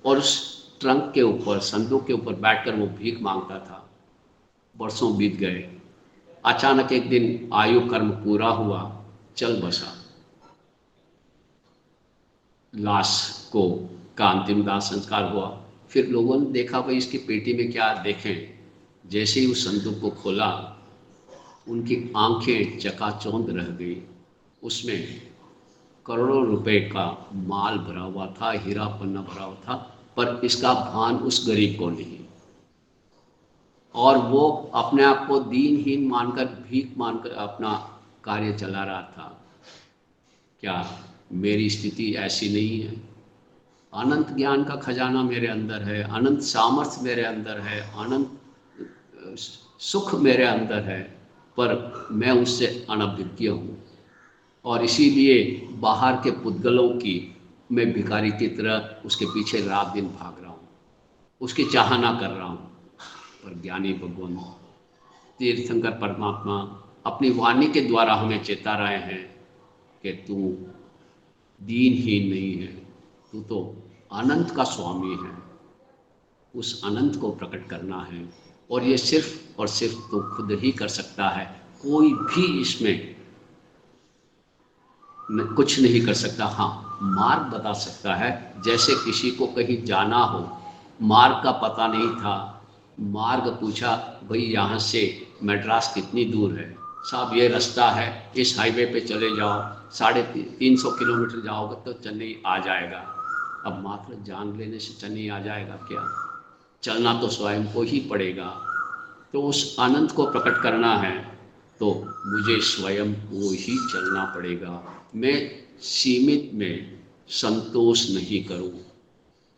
और उस ट्रंक के ऊपर, संदूक के ऊपर बैठकर वो भीख मांगता था। बरसों बीत गए। अचानक एक दिन आयु कर्म पूरा हुआ, चल बसा। लाश को का अंतिम दाह संस्कार हुआ। फिर लोगों ने देखा भाई इसकी पेटी में क्या देखें। जैसे ही उस संदूक को खोला, उनकी आंखें चकाचौंध रह गई। उसमें करोड़ों रुपए का माल भरा हुआ था, हीरा पन्ना भरा हुआ था, पर इसका भान उस गरीब को नहीं। और वो अपने आप को दीनहीन मानकर, भीख मानकर अपना कार्य चला रहा था। क्या मेरी स्थिति ऐसी नहीं है? अनंत ज्ञान का खजाना मेरे अंदर है, अनंत सामर्थ्य मेरे अंदर है, अनंत सुख मेरे अंदर है, पर मैं उससे अनभिज्ञ हूँ। और इसीलिए बाहर के पुद्गलों की मैं भिखारी की तरह उसके पीछे रात दिन भाग रहा हूँ, उसकी चाहना कर रहा हूँ। पर ज्ञानी भगवान तीर्थंकर परमात्मा अपनी वाणी के द्वारा हमें चेता रहे हैं कि तू दीनहीन नहीं है, तू तो अनंत का स्वामी है। उस अनंत को प्रकट करना है, और ये सिर्फ और सिर्फ तू खुद ही कर सकता है। कोई भी इसमें कुछ नहीं कर सकता। हाँ, मार्ग बता सकता है। जैसे किसी को कहीं जाना हो, मार्ग का पता नहीं था, मार्ग पूछा, भाई यहाँ से मद्रास कितनी दूर है? साहब ये रास्ता है, इस हाईवे पे चले जाओ, 350 किलोमीटर जाओगे तो चेन्नई आ जाएगा। अब मात्र जान लेने से चेन्नई आ जाएगा क्या? चलना तो स्वयं को ही पड़ेगा। तो उस अनंत को प्रकट करना है तो मुझे स्वयं को ही चलना पड़ेगा। मैं सीमित में संतोष नहीं करूं,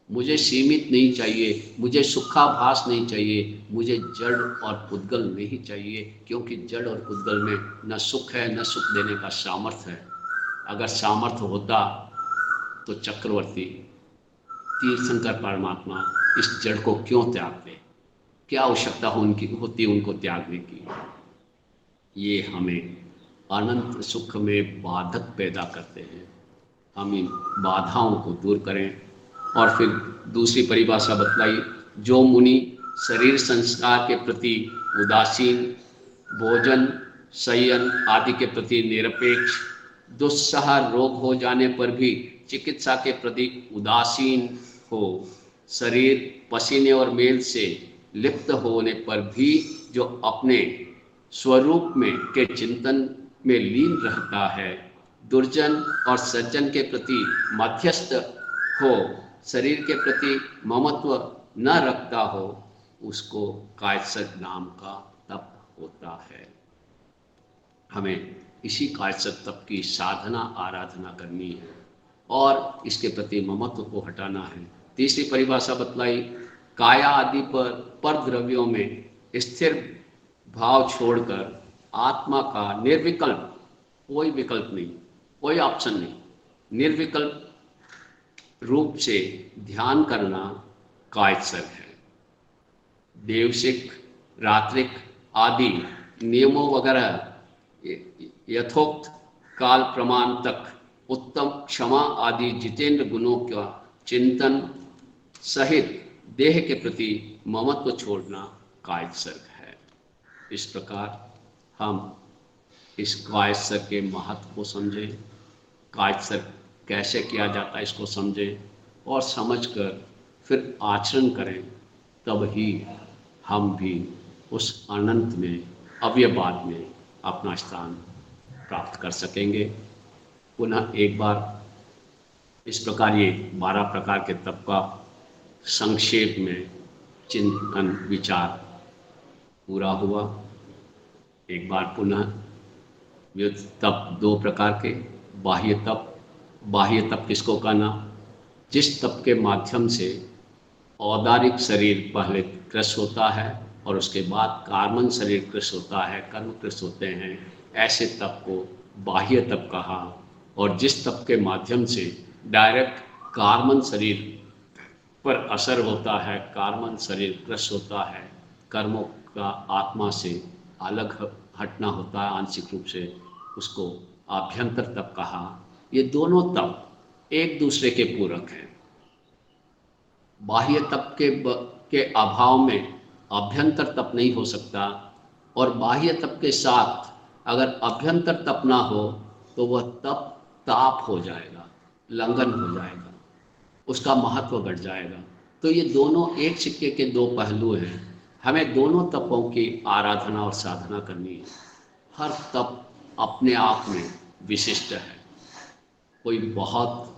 मुझे सीमित नहीं चाहिए, मुझे सुखाभास नहीं चाहिए, मुझे जड़ और पुद्गल नहीं चाहिए, क्योंकि जड़ और पुद्गल में न सुख है, न सुख देने का सामर्थ्य है। अगर सामर्थ्य होता तो चक्रवर्ती तीर्थंकर परमात्मा इस जड़ को क्यों त्यागते? क्या आवश्यकता होती उनको त्यागने की? ये हमें अनंत सुख में बाधक पैदा करते हैं। हम इन बाधाओं को दूर करें। और फिर दूसरी परिभाषा बतलाई, जो मुनि शरीर संस्कार के प्रति उदासीन, भोजन शयन आदि के प्रति निरपेक्ष, दुस्सह रोग हो जाने पर भी चिकित्सा के प्रति उदासीन हो, शरीर पसीने और मेल से लिप्त होने पर भी जो अपने स्वरूप में के चिंतन में लीन रहता है, दुर्जन और सज्जन के प्रति मध्यस्थ हो, शरीर के प्रति ममत्व न रखता हो, उसको कायसद नाम का तप होता है। हमें इसी कायसद तप की साधना आराधना करनी है और इसके प्रति ममत्व को हटाना है। तीसरी परिभाषा बतलाई, काया आदि पर द्रव्यों में स्थिर भाव छोड़कर आत्मा का निर्विकल्प, कोई विकल्प नहीं, कोई ऑप्शन नहीं, निर्विकल्प रूप से ध्यान करना कायसद है। देवसिक, रात्रिक आदि नियमों वगैरह यथोक्त काल प्रमाण तक उत्तम क्षमा आदि जितेंद्र गुणों का चिंतन सहित देह के प्रति ममत्व छोड़ना कायसद है। इस प्रकार हम इस कायसद के महत्व को समझें, कायसद कैसे किया जाता है इसको समझें और समझकर फिर आचरण करें, तब ही हम भी उस अनंत में, अव्ययवाद में अपना स्थान प्राप्त कर सकेंगे। पुनः एक बार इस प्रकार ये 12 प्रकार के तप का संक्षेप में चिंतन विचार पूरा हुआ। एक बार पुनः तप 2 प्रकार के, बाह्य तप। बाह्य तप किसको कहना? जिस तप के माध्यम से औदारिक शरीर पहले कृश होता है और उसके बाद कार्मन शरीर कृश होता है, कर्म कृश होते हैं, ऐसे तप को बाह्य तप कहा। और जिस तप के माध्यम से डायरेक्ट कार्मन शरीर पर असर होता है, कार्मन शरीर कृश होता है, कर्मों का आत्मा से अलग हटना होता है आंशिक रूप से, उसको आभ्यंतर तप कहा। ये दोनों तप एक दूसरे के पूरक हैं। बाह्य तप के अभाव में अभ्यंतर तप नहीं हो सकता, और बाह्य तप के साथ अगर अभ्यंतर तप ना हो तो वह तप ताप हो जाएगा, लंघन हो जाएगा, उसका महत्व बढ़ जाएगा। तो ये दोनों एक सिक्के के 2 पहलू हैं। हमें दोनों तपों की आराधना और साधना करनी है। हर तप अपने आप में विशिष्ट है। कोई बहुत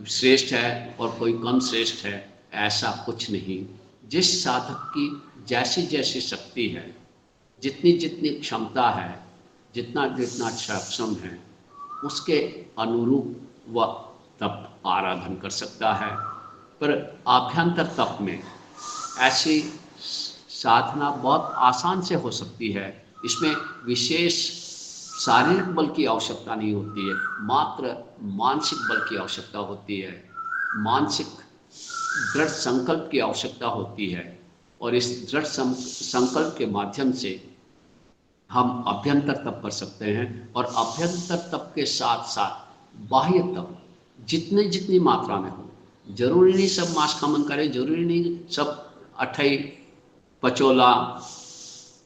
श्रेष्ठ है और कोई कम श्रेष्ठ है, ऐसा कुछ नहीं। जिस साधक की जैसी जैसी शक्ति है, जितनी जितनी क्षमता है, जितना जितना सक्षम है, उसके अनुरूप वह तप आराधन कर सकता है। पर आभ्यंतर तप में ऐसी साधना बहुत आसान से हो सकती है। इसमें विशेष शारीरिक बल की आवश्यकता नहीं होती है, मात्र मानसिक बल की आवश्यकता होती है, मानसिक दृढ़ संकल्प की आवश्यकता होती है। और इस दृढ़ संकल्प के माध्यम से हम अभ्यंतर तप कर सकते हैं। और अभ्यंतर तप के साथ साथ बाह्य तप जितनी जितनी मात्रा में हो, जरूरी नहीं सब मांस खामन करें, जरूरी नहीं सब 28 पचोला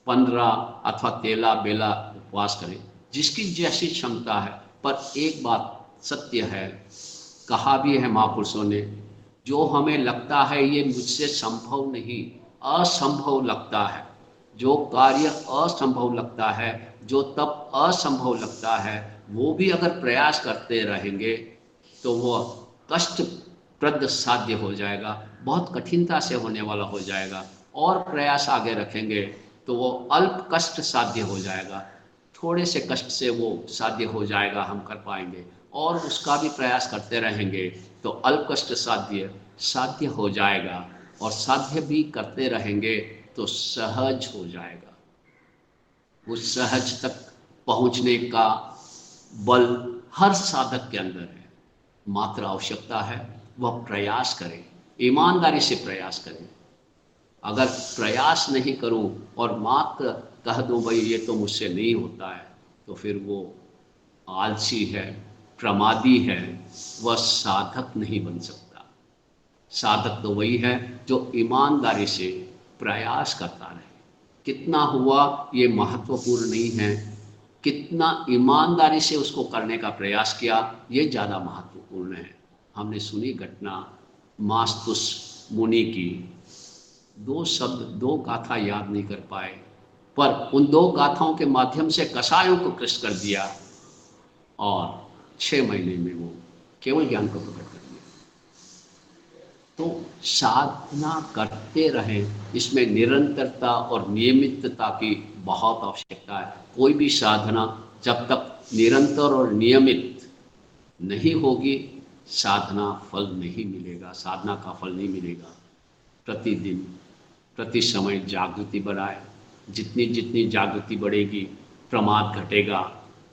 15 अथवा तेला बेला उपवास करें, जिसकी जैसी क्षमता है। पर एक बात सत्य है, कहा भी है महापुरुषों ने, जो हमें लगता है ये मुझसे संभव नहीं, असंभव लगता है, जो कार्य असंभव लगता है, जो तप असंभव लगता है, वो भी अगर प्रयास करते रहेंगे तो वो कष्टप्रद साध्य हो जाएगा, बहुत कठिनता से होने वाला हो जाएगा। और प्रयास आगे रखेंगे तो वो अल्प कष्ट साध्य हो जाएगा, थोड़े से कष्ट से वो साध्य हो जाएगा, हम कर पाएंगे। और उसका भी प्रयास करते रहेंगे तो अल्प कष्ट साध्य हो जाएगा। और साध्य भी करते रहेंगे तो सहज हो जाएगा। उस सहज तक पहुंचने का बल हर साधक के अंदर है, मात्र आवश्यकता है वह प्रयास करे, ईमानदारी से प्रयास करे। अगर प्रयास नहीं करूं और मात्र कह दूं भाई ये तो मुझसे नहीं होता है, तो फिर वो आलसी है, प्रमादी है, वह साधक नहीं बन सकता। साधक तो वही है जो ईमानदारी से प्रयास करता रहे। कितना हुआ ये महत्वपूर्ण नहीं है, कितना ईमानदारी से उसको करने का प्रयास किया ये ज़्यादा महत्वपूर्ण है। हमने सुनी घटना मास्तुस मुनि की, 2 शब्द 2 गाथा याद नहीं कर पाए, पर उन 2 गाथाओं के माध्यम से कसायों को कृष्ण कर दिया और 6 महीने में वो केवल ज्ञान को प्रकट कर दिया। तो साधना करते रहें, इसमें निरंतरता और नियमितता की बहुत आवश्यकता है। कोई भी साधना जब तक निरंतर और नियमित नहीं होगी, साधना फल नहीं मिलेगा, साधना का फल नहीं मिलेगा। प्रतिदिन प्रति समय जागृति बढ़ाए, जितनी जितनी जागृति बढ़ेगी प्रमाद घटेगा,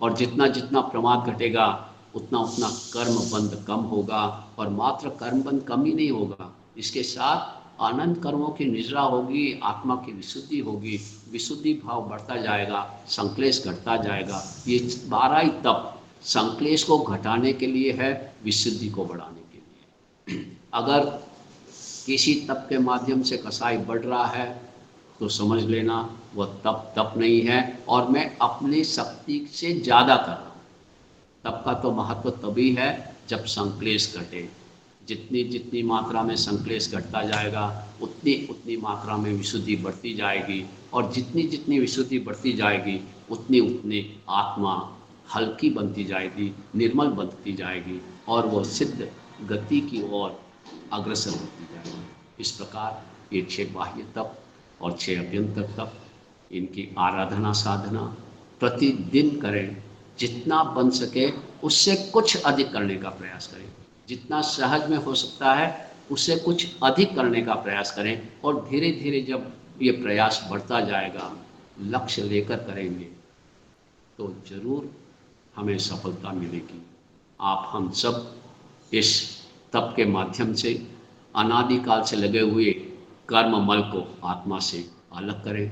और जितना जितना प्रमाद घटेगा उतना उतना कर्म बंध कम होगा। और मात्र कर्म बंध कम ही नहीं होगा, इसके साथ आनंद कर्मों की निजरा होगी, आत्मा की विशुद्धि होगी, विशुद्धि भाव बढ़ता जाएगा, संक्लेश घटता जाएगा। ये 12 ही तप संक्लेश को घटाने के लिए है, विशुद्धि को बढ़ाने के लिए। अगर किसी तप के माध्यम से कसाई बढ़ रहा है तो समझ लेना वह तप नहीं है, और मैं अपनी शक्ति से ज़्यादा कर रहा हूँ। तप का तो महत्व तभी है जब संक्लेश घटे। जितनी जितनी मात्रा में संक्लेश घटता जाएगा उतनी उतनी मात्रा में विशुद्धि बढ़ती जाएगी, और जितनी जितनी विशुद्धि बढ़ती जाएगी उतनी उतनी आत्मा हल्की बनती जाएगी, निर्मल बनती जाएगी, और वह सिद्ध गति की ओर अग्रसर होती जाएगी। इस प्रकार ये 6 बाह्य तप और 6 अभ्यंतर तप, इनकी आराधना साधना प्रतिदिन करें। जितना बन सके उससे कुछ अधिक करने का प्रयास करें, जितना सहज में हो सकता है उससे कुछ अधिक करने का प्रयास करें। और धीरे धीरे जब ये प्रयास बढ़ता जाएगा, लक्ष्य लेकर करेंगे तो जरूर हमें सफलता मिलेगी। आप हम सब इस तप के माध्यम से अनादिकाल से लगे हुए कर्म मल को आत्मा से अलग करें,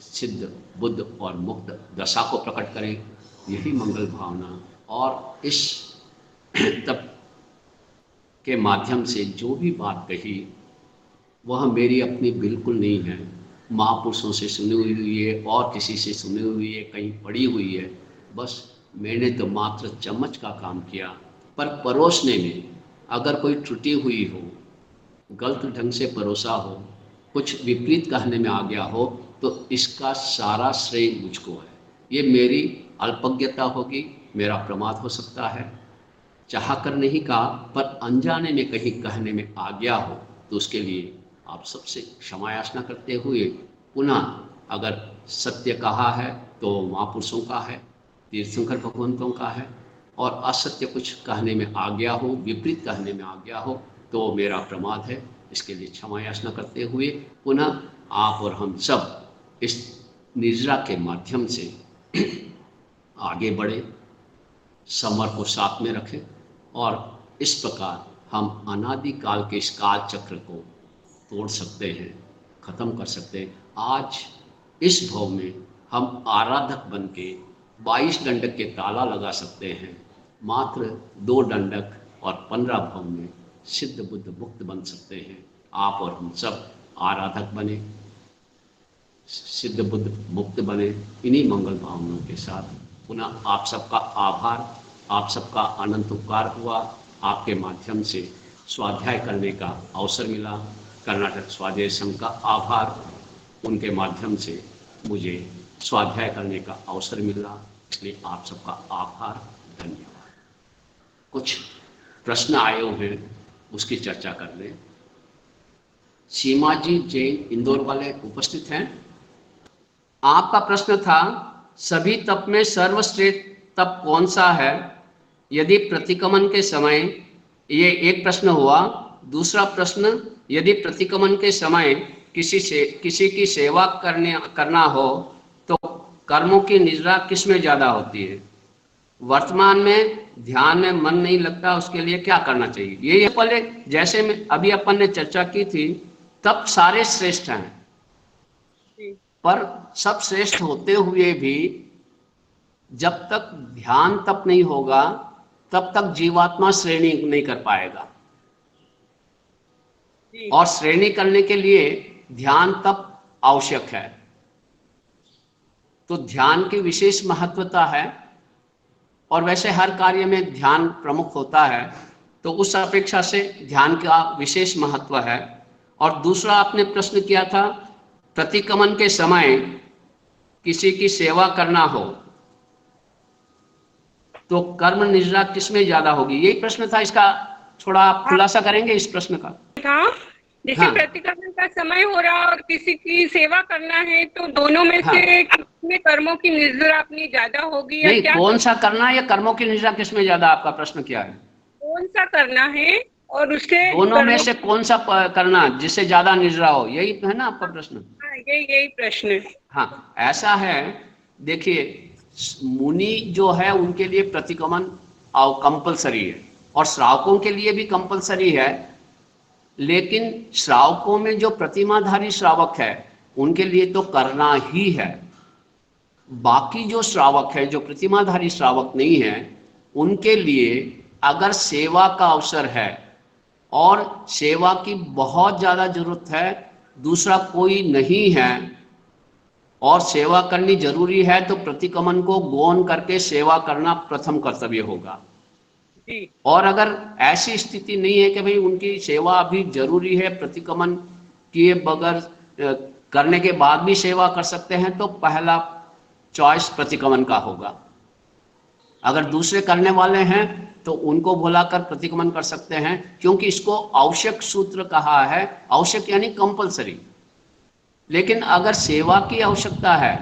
सिद्ध बुद्ध और मुक्त दशा को प्रकट करें, यही मंगल भावना। और इस तप के माध्यम से जो भी बात कही वह मेरी अपनी बिल्कुल नहीं है, महापुरुषों से सुनी हुई है और किसी से सुनी हुई है, कहीं पढ़ी हुई है। बस मैंने तो मात्र चम्मच का काम किया, पर परोसने में अगर कोई त्रुटि हुई हो, गलत ढंग से परोसा हो, कुछ विपरीत कहने में आ गया हो, तो इसका सारा श्रेय मुझको है। ये मेरी अल्पज्ञता होगी, मेरा प्रमाद हो सकता है, चाह कर नहीं कहा, पर अनजाने में कहीं कहने में आ गया हो तो उसके लिए आप सबसे क्षमा याचना करते हुए पुनः अगर सत्य कहा है तो महापुरुषों का है, तीर्थंकर भगवंतों का है, और असत्य कुछ कहने में आ गया हो, विपरीत कहने में आ गया हो तो मेरा प्रमाद है। इसके लिए क्षमा याचना करते हुए पुनः आप और हम सब इस निर्जरा के माध्यम से आगे बढ़े, समर को साथ में रखें और इस प्रकार हम अनादिकाल के इस काल चक्र को तोड़ सकते हैं, खत्म कर सकते हैं। आज इस भव में हम आराधक बन के 22 दंडक के ताला लगा सकते हैं, मात्र 2 दंडक और 15 भव में सिद्ध बुद्ध मुक्त बन सकते हैं। आप और हम सब आराधक बने, सिद्ध बुद्ध मुक्त बने। इन्हीं मंगल भावनाओं के साथ पुनः आप सबका आभार, आप सबका अनंत उपकार हुआ। आपके माध्यम से स्वाध्याय करने का अवसर मिला। कर्नाटक स्वाध्याय संघ का आभार, उनके माध्यम से मुझे स्वाध्याय करने का अवसर मिला, इसलिए आप सबका आभार, धन्यवाद। कुछ प्रश्न आए हुए हैं, उसकी चर्चा कर लें। सीमा जी जैन इंदौर वाले उपस्थित हैं। आपका प्रश्न था सभी तप में सर्वश्रेष्ठ तप कौन सा है यदि प्रतिक्रमण के समय, ये एक प्रश्न हुआ। दूसरा प्रश्न, यदि प्रतिक्रमण के समय किसी की सेवा करना हो तो कर्मों की निजरा किस में ज्यादा होती है? वर्तमान में ध्यान में मन नहीं लगता, उसके लिए क्या करना चाहिए? ये पहले जैसे में अभी अपन ने चर्चा की थी, तब सारे श्रेष्ठ हैं, पर सब श्रेष्ठ होते हुए भी जब तक ध्यान तप नहीं होगा तब तक जीवात्मा श्रेणी नहीं कर पाएगा, और श्रेणी करने के लिए ध्यान तप आवश्यक है। तो ध्यान की विशेष महत्वता है, और वैसे हर कार्य में ध्यान प्रमुख होता है, तो उस अपेक्षा से ध्यान का विशेष महत्व है। और दूसरा आपने प्रश्न किया था, प्रतिक्रमण के समय किसी की सेवा करना हो तो कर्म निजरा किस में ज्यादा होगी? यही प्रश्न था, इसका थोड़ा आप खुलासा करेंगे इस प्रश्न का? जैसे हाँ। प्रतिक्रमण का समय हो रहा और किसी की सेवा करना है तो दोनों में हाँ। से किसमें कर्मों की निजरा अपनी ज्यादा होगी? नहीं, कौन सा करना है या कर्मों की निजरा किसमें ज्यादा? आपका प्रश्न क्या है? कौन सा करना है और उसके दोनों में से कौन सा करना जिससे ज्यादा निजरा हो, यही है ना आपका प्रश्न? हाँ, यही प्रश्न है। हाँ, ऐसा है। देखिए, मुनि जो है उनके लिए प्रतिक्रमण कंपलसरी है, और श्रावकों के लिए भी कंपलसरी है, लेकिन श्रावकों में जो प्रतिमाधारी श्रावक है उनके लिए तो करना ही है। बाकी जो श्रावक है, जो प्रतिमाधारी श्रावक नहीं है, उनके लिए अगर सेवा का अवसर है और सेवा की बहुत ज़्यादा जरूरत है, दूसरा कोई नहीं है और सेवा करनी जरूरी है, तो प्रतिक्रमण को गौण करके सेवा करना प्रथम कर्तव्य होगा। और अगर ऐसी स्थिति नहीं है कि भाई उनकी सेवा अभी जरूरी है, प्रतिक्रमण किए बगैर करने के बाद भी सेवा कर सकते हैं, तो पहला चॉइस प्रतिक्रमण का होगा। अगर दूसरे करने वाले हैं तो उनको बुलाकर प्रतिक्रमण कर सकते हैं, क्योंकि इसको आवश्यक सूत्र कहा है। आवश्यक यानी कंपलसरी। लेकिन अगर सेवा की आवश्यकता है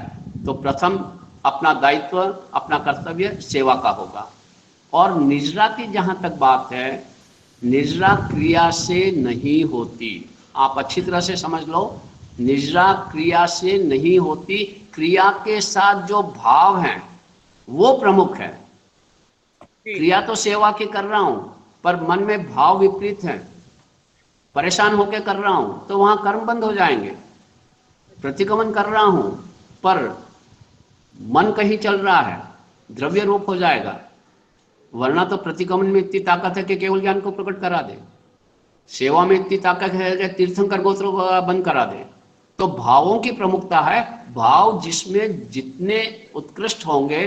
तो प्रथम अपना दायित्व, अपना कर्तव्य सेवा का होगा। और निजरा की जहां तक बात है, निजरा क्रिया से नहीं होती। आप अच्छी तरह से समझ लो, निजरा क्रिया से नहीं होती, क्रिया के साथ जो भाव हैं वो प्रमुख है। क्रिया तो सेवा की कर रहा हूं, पर मन में भाव विपरीत है, परेशान होकर कर रहा हूं, तो वहां कर्म बंद हो जाएंगे। प्रतिक्रमण कर रहा हूं पर मन कहीं चल रहा है, द्रव्य रूप हो जाएगा। वरना तो प्रतिक्रमण में इतनी ताकत है कि केवल ज्ञान को प्रकट करा दे, सेवा में इतनी ताकत है कि तीर्थंकर गोत्र बंद करा दे। तो भावों की प्रमुखता है। भाव जिसमें जितने उत्कृष्ट होंगे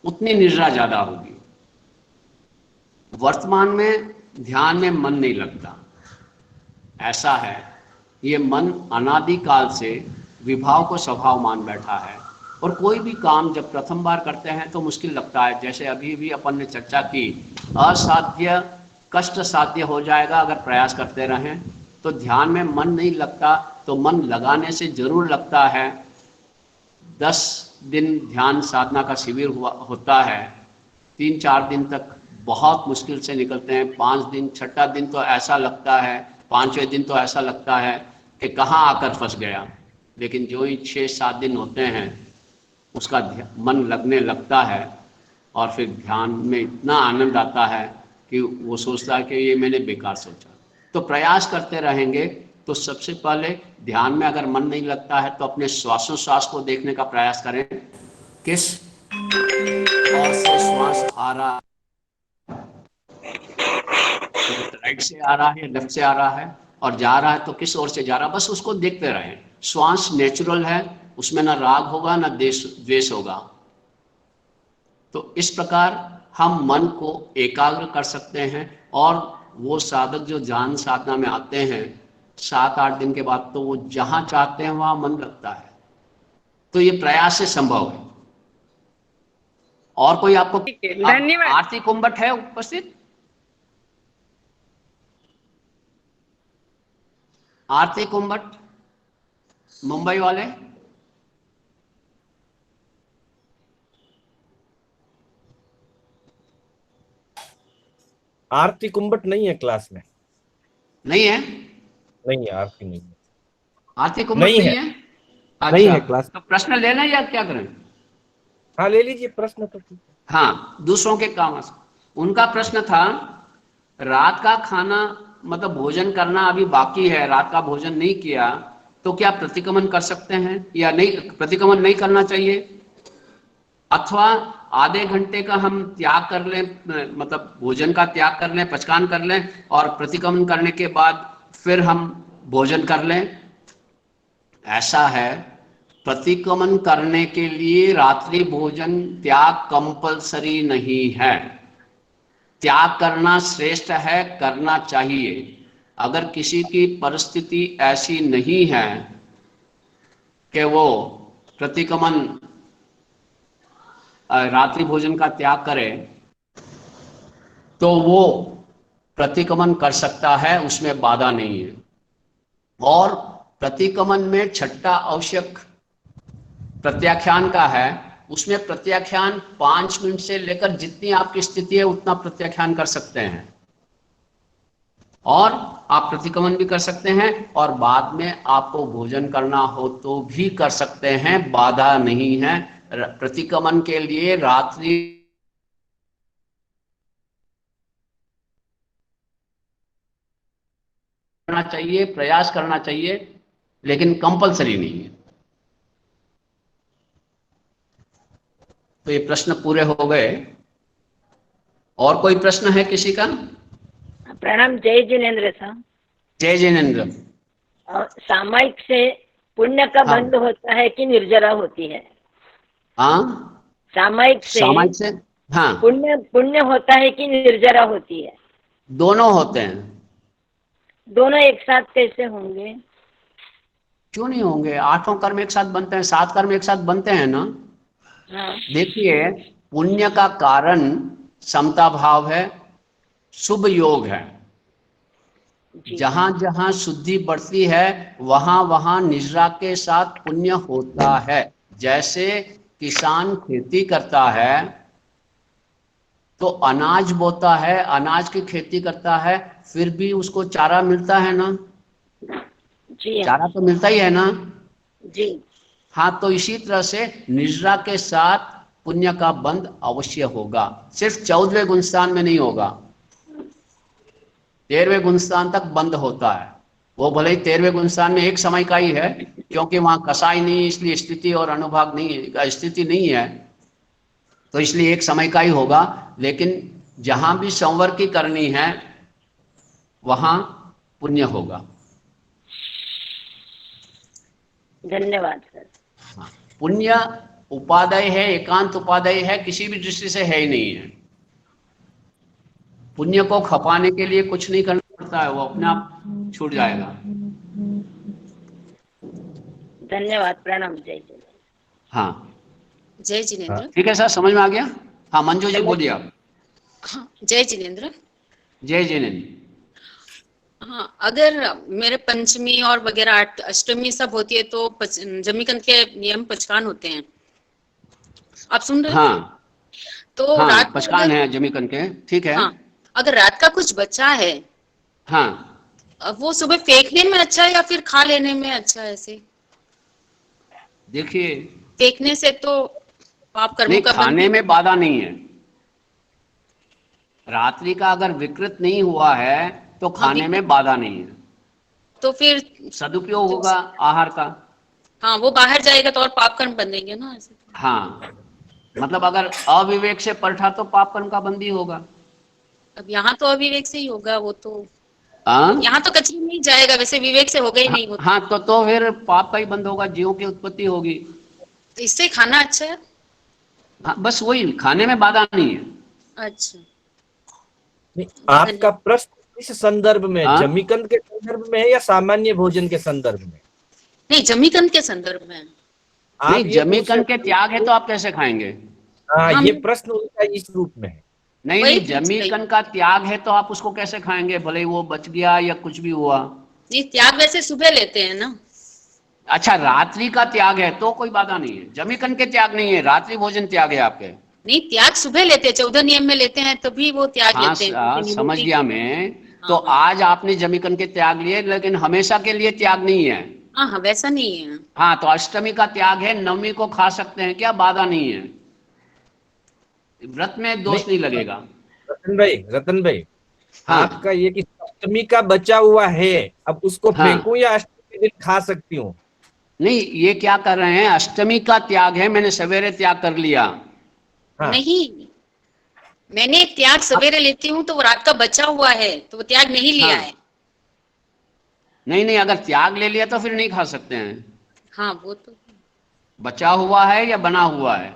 उतनी निजरा ज्यादा होगी। वर्तमान में ध्यान में मन नहीं लगता, ऐसा है। ये मन अनादिकाल से विभाव को स्वभाव मान बैठा है, और कोई भी काम जब प्रथम बार करते हैं तो मुश्किल लगता है। जैसे अभी भी अपन ने चर्चा की, असाध्य कष्ट साध्य हो जाएगा अगर प्रयास करते रहें। तो ध्यान में मन नहीं लगता, तो मन लगाने से जरूर लगता है। 10 दिन ध्यान साधना का शिविर होता है, 3-4 दिन तक बहुत मुश्किल से निकलते हैं। 5 दिन, छठा दिन तो ऐसा लगता है, 5वें दिन तो ऐसा लगता है कि कहाँ आकर फंस गया। लेकिन जो ही 6-7 दिन होते हैं उसका मन लगने लगता है और फिर ध्यान में इतना आनंद आता है कि वो सोचता है कि ये मैंने बेकार सोचा। तो प्रयास करते रहेंगे। तो सबसे पहले ध्यान में अगर मन नहीं लगता है तो अपने श्वासोश्वास को देखने का प्रयास करें। किस और से श्वास आ रहा है, राइट से आ रहा है, लेफ्ट से आ रहा है, और जा रहा है तो किस ओर से जा रहा है, बस उसको देखते रहें। श्वास नेचुरल है, उसमें ना राग होगा ना द्वेष होगा। तो इस प्रकार हम मन को एकाग्र कर सकते हैं। और वो साधक जो ध्यान साधना में आते हैं 7-8 दिन के बाद, तो वो जहां चाहते हैं वहां मन लगता है। तो ये प्रयास से संभव है। और कोई आपको? धन्यवाद। आरती कुंभट है उपस्थित? आरती कुंभट, मुंबई वाले? आरती कुंभट नहीं है क्लास में। नहीं है? नहीं है, आरती नहीं है। आरती कुंभट नहीं है? अच्छा, नहीं है क्लास। तो प्रश्न लेना या क्या करें? हाँ ले लीजिए प्रश्न तो। हाँ, दूसरों के काम। उनका प्रश्न था, रात का खाना मतलब भोजन करना अभी बाकी है, रात का भोजन नहीं किया, तो क्या प्रतिक्रमण कर सकते हैं या नहीं? प्रतिक्रमण नहीं करना चाहिए, अथवा आधे घंटे का हम त्याग कर लें, मतलब भोजन का त्याग कर लें, पचकान कर लें, और प्रतिक्रमण करने के बाद फिर हम भोजन कर लें। ऐसा है, प्रतिक्रमण करने के लिए रात्रि भोजन त्याग कंपलसरी नहीं है। त्याग करना श्रेष्ठ है, करना चाहिए। अगर किसी की परिस्थिति ऐसी नहीं है कि वो प्रतिक्रमण रात्रि भोजन का त्याग करे, तो वो प्रतिक्रमण कर सकता है, उसमें बाधा नहीं है। और प्रतिक्रमण में छठा आवश्यक प्रत्याख्यान का है। उसमें प्रत्याख्यान 5 मिनट से लेकर जितनी आपकी स्थिति है उतना प्रत्याख्यान कर सकते हैं, और आप प्रतिक्रमण भी कर सकते हैं, और बाद में आपको भोजन करना हो तो भी कर सकते हैं, बाधा नहीं है। प्रतिक्रमण के लिए रात्रि करना चाहिए, प्रयास करना चाहिए, लेकिन कंपलसरी नहीं है। तो ये प्रश्न पूरे हो गए। और कोई प्रश्न है किसी का? प्रणाम। जय जिनेन्द्र साहब। जय जिनेन्द्र। सामायिक से पुण्य का हाँ। बंध होता है कि निर्जरा होती है? हाँ, सामायिक से हाँ, पुण्य होता है कि निर्जरा होती है? दोनों होते हैं। दोनों एक साथ कैसे होंगे? क्यों नहीं होंगे? 8 कर्म एक साथ बनते हैं, 7 कर्म एक साथ बनते हैं ना। हाँ। देखिए, पुण्य का कारण समता भाव है, शुभ योग है। जहां जहां शुद्धि बढ़ती है वहां वहां निजरा के साथ पुण्य होता है। जैसे किसान खेती करता है तो अनाज बोता है, अनाज की खेती करता है, फिर भी उसको चारा मिलता है ना। जी चारा तो मिलता ही है ना। जी। हाँ, तो इसी तरह से निजरा के साथ पुण्य का बंध अवश्य होगा। सिर्फ 14वें गुणस्थान में नहीं होगा, 13वें गुणस्थान तक बंद होता है। वो भले ही 13वें गुणस्थान में एक समय का ही है, क्योंकि वहां कसाई नहीं, इसलिए स्थिति और अनुभाग नहीं है, स्थिति नहीं है, तो इसलिए एक समय का ही होगा। लेकिन जहां भी संवर की करनी है वहां पुण्य होगा। धन्यवाद सर। पुण्य उपादेय है, एकांत उपादेय है, किसी भी दृष्टि से है ही नहीं है। पुण्य को खपाने के लिए कुछ नहीं करना पड़ता है, वो अपने आप छूट जाएगा। धन्यवाद। प्रणाम। जय जय। हाँ, जय जिनेन्द्र। ठीक है सर, समझ में आ गया। हाँ मंजू जी बोलिए आप। हाँ जय जिनेन्द्र। जय जिनेन्द्र। हाँ, अगर मेरे पंचमी और वगैरह अष्टमी सब होती है तो जमीकंद के नियम पचकान होते हैं। आप सुन रहे हैं? हाँ तो हाँ रात को पचकान है जमीकंद के, ठीक है। हाँ, अगर रात का कुछ बचा है, हाँ अब वो सुबह फेंकने में अच्छा है या फिर खा लेने में अच्छा है? ऐसे देखिए, फेंकने से तो पाप कर्मों नहीं का खाने बंधी। में बाधा नहीं है। रात्रि का अगर विकृत नहीं हुआ है तो हाँ खाने विकृत, में बाधा नहीं है, तो फिर सदुपयोग तो, होगा आहार का। हाँ वो बाहर जाएगा तो और पाप कर्म बंधेंगे ना ऐसे। हाँ मतलब अगर अविवेक से पलटा तो पाप कर्म का बंदी होगा। अब यहाँ तो अविवेक से ही होगा वो तो, हाँ यहाँ तो कचरी नहीं जाएगा, वैसे विवेक से होगा ही नहीं वो हाँ तो फिर पाप का ही बंद होगा, जीवों की उत्पत्ति होगी। तो इससे खाना अच्छा है। हाँ बस वही, खाने में बाधा नहीं है। अच्छा नहीं, आपका धन्यवाद। प्रश्न इस संदर्भ में हाँ जमीकंद के संदर्भ में है या सामान्य भोजन के संदर्भ में? नहीं, जमीकंद के संदर्भ में। आप नहीं, ये पूछ जमीकंद के रहे त्याग है तो आप कैसे खाएंगे? हाँ, हाँ ये प्रश्न उनका इस रूप में है। नहीं वही नहीं, पूछ रही जमीकंद हूँ। का त्याग है तो आप उसको कैसे खाएंगे, भले ही वो बच गया या कुछ भी हुआ। नहीं, त्याग वैसे सुबह लेते हैं ना। अच्छा, रात्रि का त्याग है तो कोई बाधा नहीं है, जमीकंद के त्याग नहीं है, रात्रि भोजन त्याग है आपके। नहीं, त्याग सुबह लेते हैं, 14 नियम में लेते हैं तभी वो त्याग हाँ लेते हैं, जैसे समझ निवृत्ति। गया मैं। तो हाँ हाँ आज आपने जमीकंद के त्याग लिए, लेकिन हमेशा के लिए त्याग नहीं है। हाँ हाँ, वैसा नहीं है। हाँ तो अष्टमी का त्याग है, नवमी को खा सकते हैं, क्या बाधा नहीं है, व्रत में नहीं दोष नहीं लगेगा। रतन भाई, हाँ आपका ये कि सप्तमी का बचा हुआ है, अब उसको फेंकूं हाँ, या अष्टमी के दिन खा सकती हूँ? नहीं ये क्या कर रहे हैं, अष्टमी का त्याग है, मैंने सवेरे त्याग कर लिया। हाँ, नहीं, मैंने त्याग अब सवेरे लेती हूँ तो वो रात का बचा हुआ है तो वो त्याग नहीं लिया है। हाँ नहीं नहीं, अगर त्याग ले लिया तो फिर नहीं खा सकते हैं। हाँ वो तो बचा हुआ है या बना हुआ है?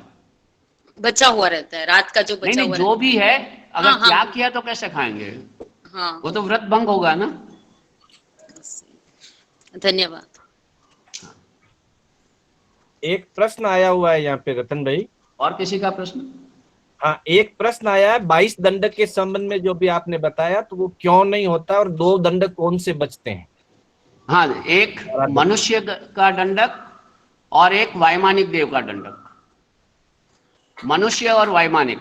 बचा हुआ रहता है, रात का जो नहीं बचा नहीं, हुआ जो रहता भी है, है। अगर हाँ हाँ त्याग किया तो कैसे खाएंगे, हाँ, वो तो व्रत भंग होगा ना। धन्यवाद। एक प्रश्न आया हुआ है यहाँ पे रतन भाई। और किसी का प्रश्न? हाँ, एक प्रश्न आया है 22 दंडक के संबंध में, जो भी आपने बताया, तो वो क्यों नहीं होता और 2 दंडक कौन से बचते हैं? हाँ, एक मनुष्य का दंडक और एक वैमानिक देव का दंडक, मनुष्य और वैमानिक।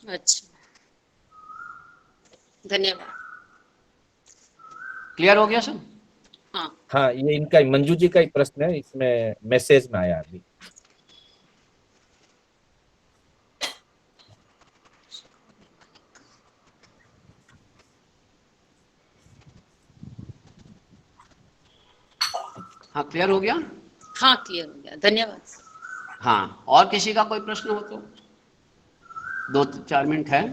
अच्छा धन्यवाद। क्लियर हो गया सर? हाँ हाँ, ये इनका मंजू जी का ही प्रश्न है, इसमें मैसेज में आया अभी। हाँ क्लियर हो गया। हाँ, क्लियर हो गया, धन्यवाद। हाँ, और किसी का कोई प्रश्न हो तो 2-4 मिनट है।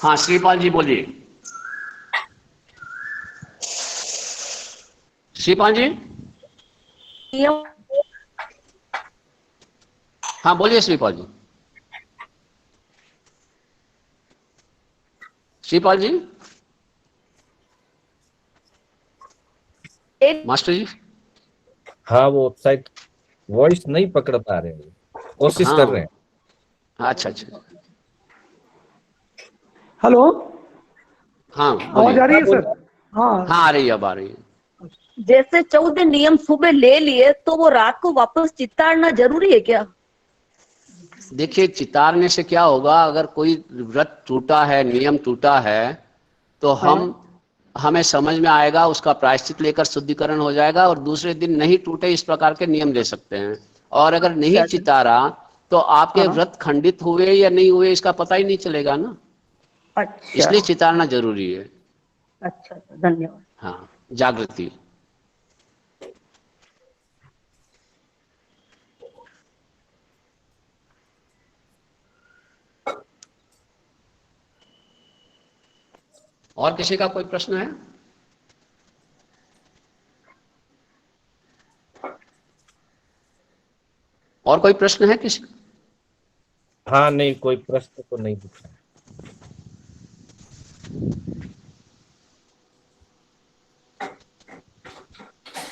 हाँ श्रीपाल जी बोलिए। श्रीपाल जी, हाँ बोलिए श्रीपाल जी। श्रीपाल जी, मास्टर जी। हाँ, वो शायद वॉइस नहीं पकड़ पा रहे हैं, कोशिश कर रहे हैं। हाँ अच्छा अच्छा, हेलो, हाँ आवाज आ बोलिए। रही है सर? हाँ, हाँ आ रही है, अब आ रही है। जैसे 14 नियम सुबह ले लिए तो वो रात को वापस चिताड़ना जरूरी है क्या? देखिए, चितारने से क्या होगा, अगर कोई व्रत टूटा है, नियम टूटा है, तो हमें समझ में आएगा, उसका प्रायश्चित लेकर शुद्धिकरण हो जाएगा और दूसरे दिन नहीं टूटे इस प्रकार के नियम ले सकते हैं। और अगर नहीं चितारा तो आपके व्रत खंडित हुए या नहीं हुए इसका पता ही नहीं चलेगा ना। अच्छा इसलिए चितारना जरूरी है। अच्छा, धन्यवाद। हाँ, जागृति। और किसी का कोई प्रश्न है? और कोई प्रश्न है किसी? हाँ, नहीं, कोई प्रश्न तो नहीं दिख रहा है।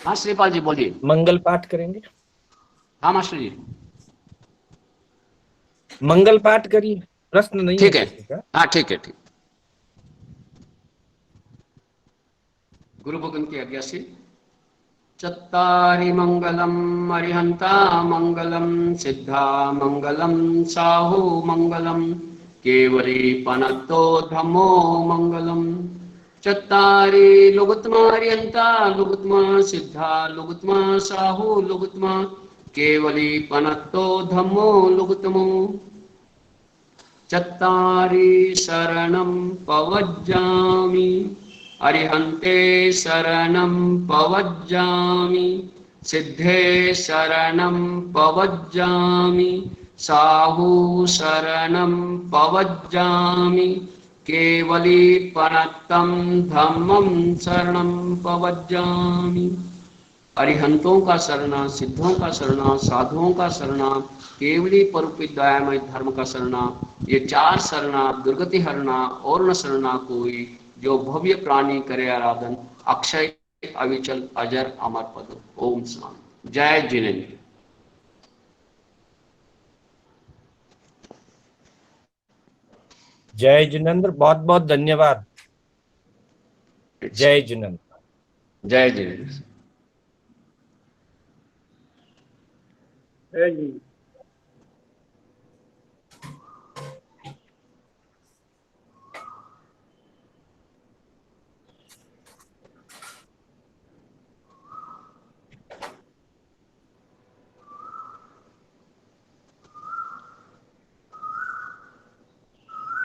हाँ श्रीपाल जी बोलिए। मंगल पाठ करेंगे? हाँ मास्टर जी मंगल पाठ करिए, प्रश्न नहीं है ठीक है। किसी का। हाँ ठीक है ठीक। गुरु भगवान की आज्ञा से। चत्तारि मंगलम अरिहंता मंगलम सिद्धा मंगलम साहु मंगलम केवली पनत्तो धम्मो मंगलम। चत्तारि लुगुत्मा अरिहंता लुगुत्मा सिद्धा लुगुत्मा साहु लुगुत्मा केवली पनत्तो धम्मो लुगुत्मो। चत्तारि शरणं पवज्जामि अरिहन्ते शरणं पवज्जामि सिद्धे शरणं पवज्जामि साहु शरणं पवज्जामि केवली पनत्तं धम्मं शरणं पवज्जामि। अरिहंतों का शरणा, सिद्धों का शरणा, साधुओं का शरणा, केवली परोपित दयामय धर्म का शरणा, ये चार शरणा दुर्गति हरणा और न शरणा कोई, जो भव्य प्राणी करे आराधन अक्षय अविचल अजर अमर पद। ओम शांति। जय जिनेन्द्र। जय जिनेन्द्र, बहुत बहुत धन्यवाद। जय जिनेन्द्र। जय जिनेन्द्र। जय जी।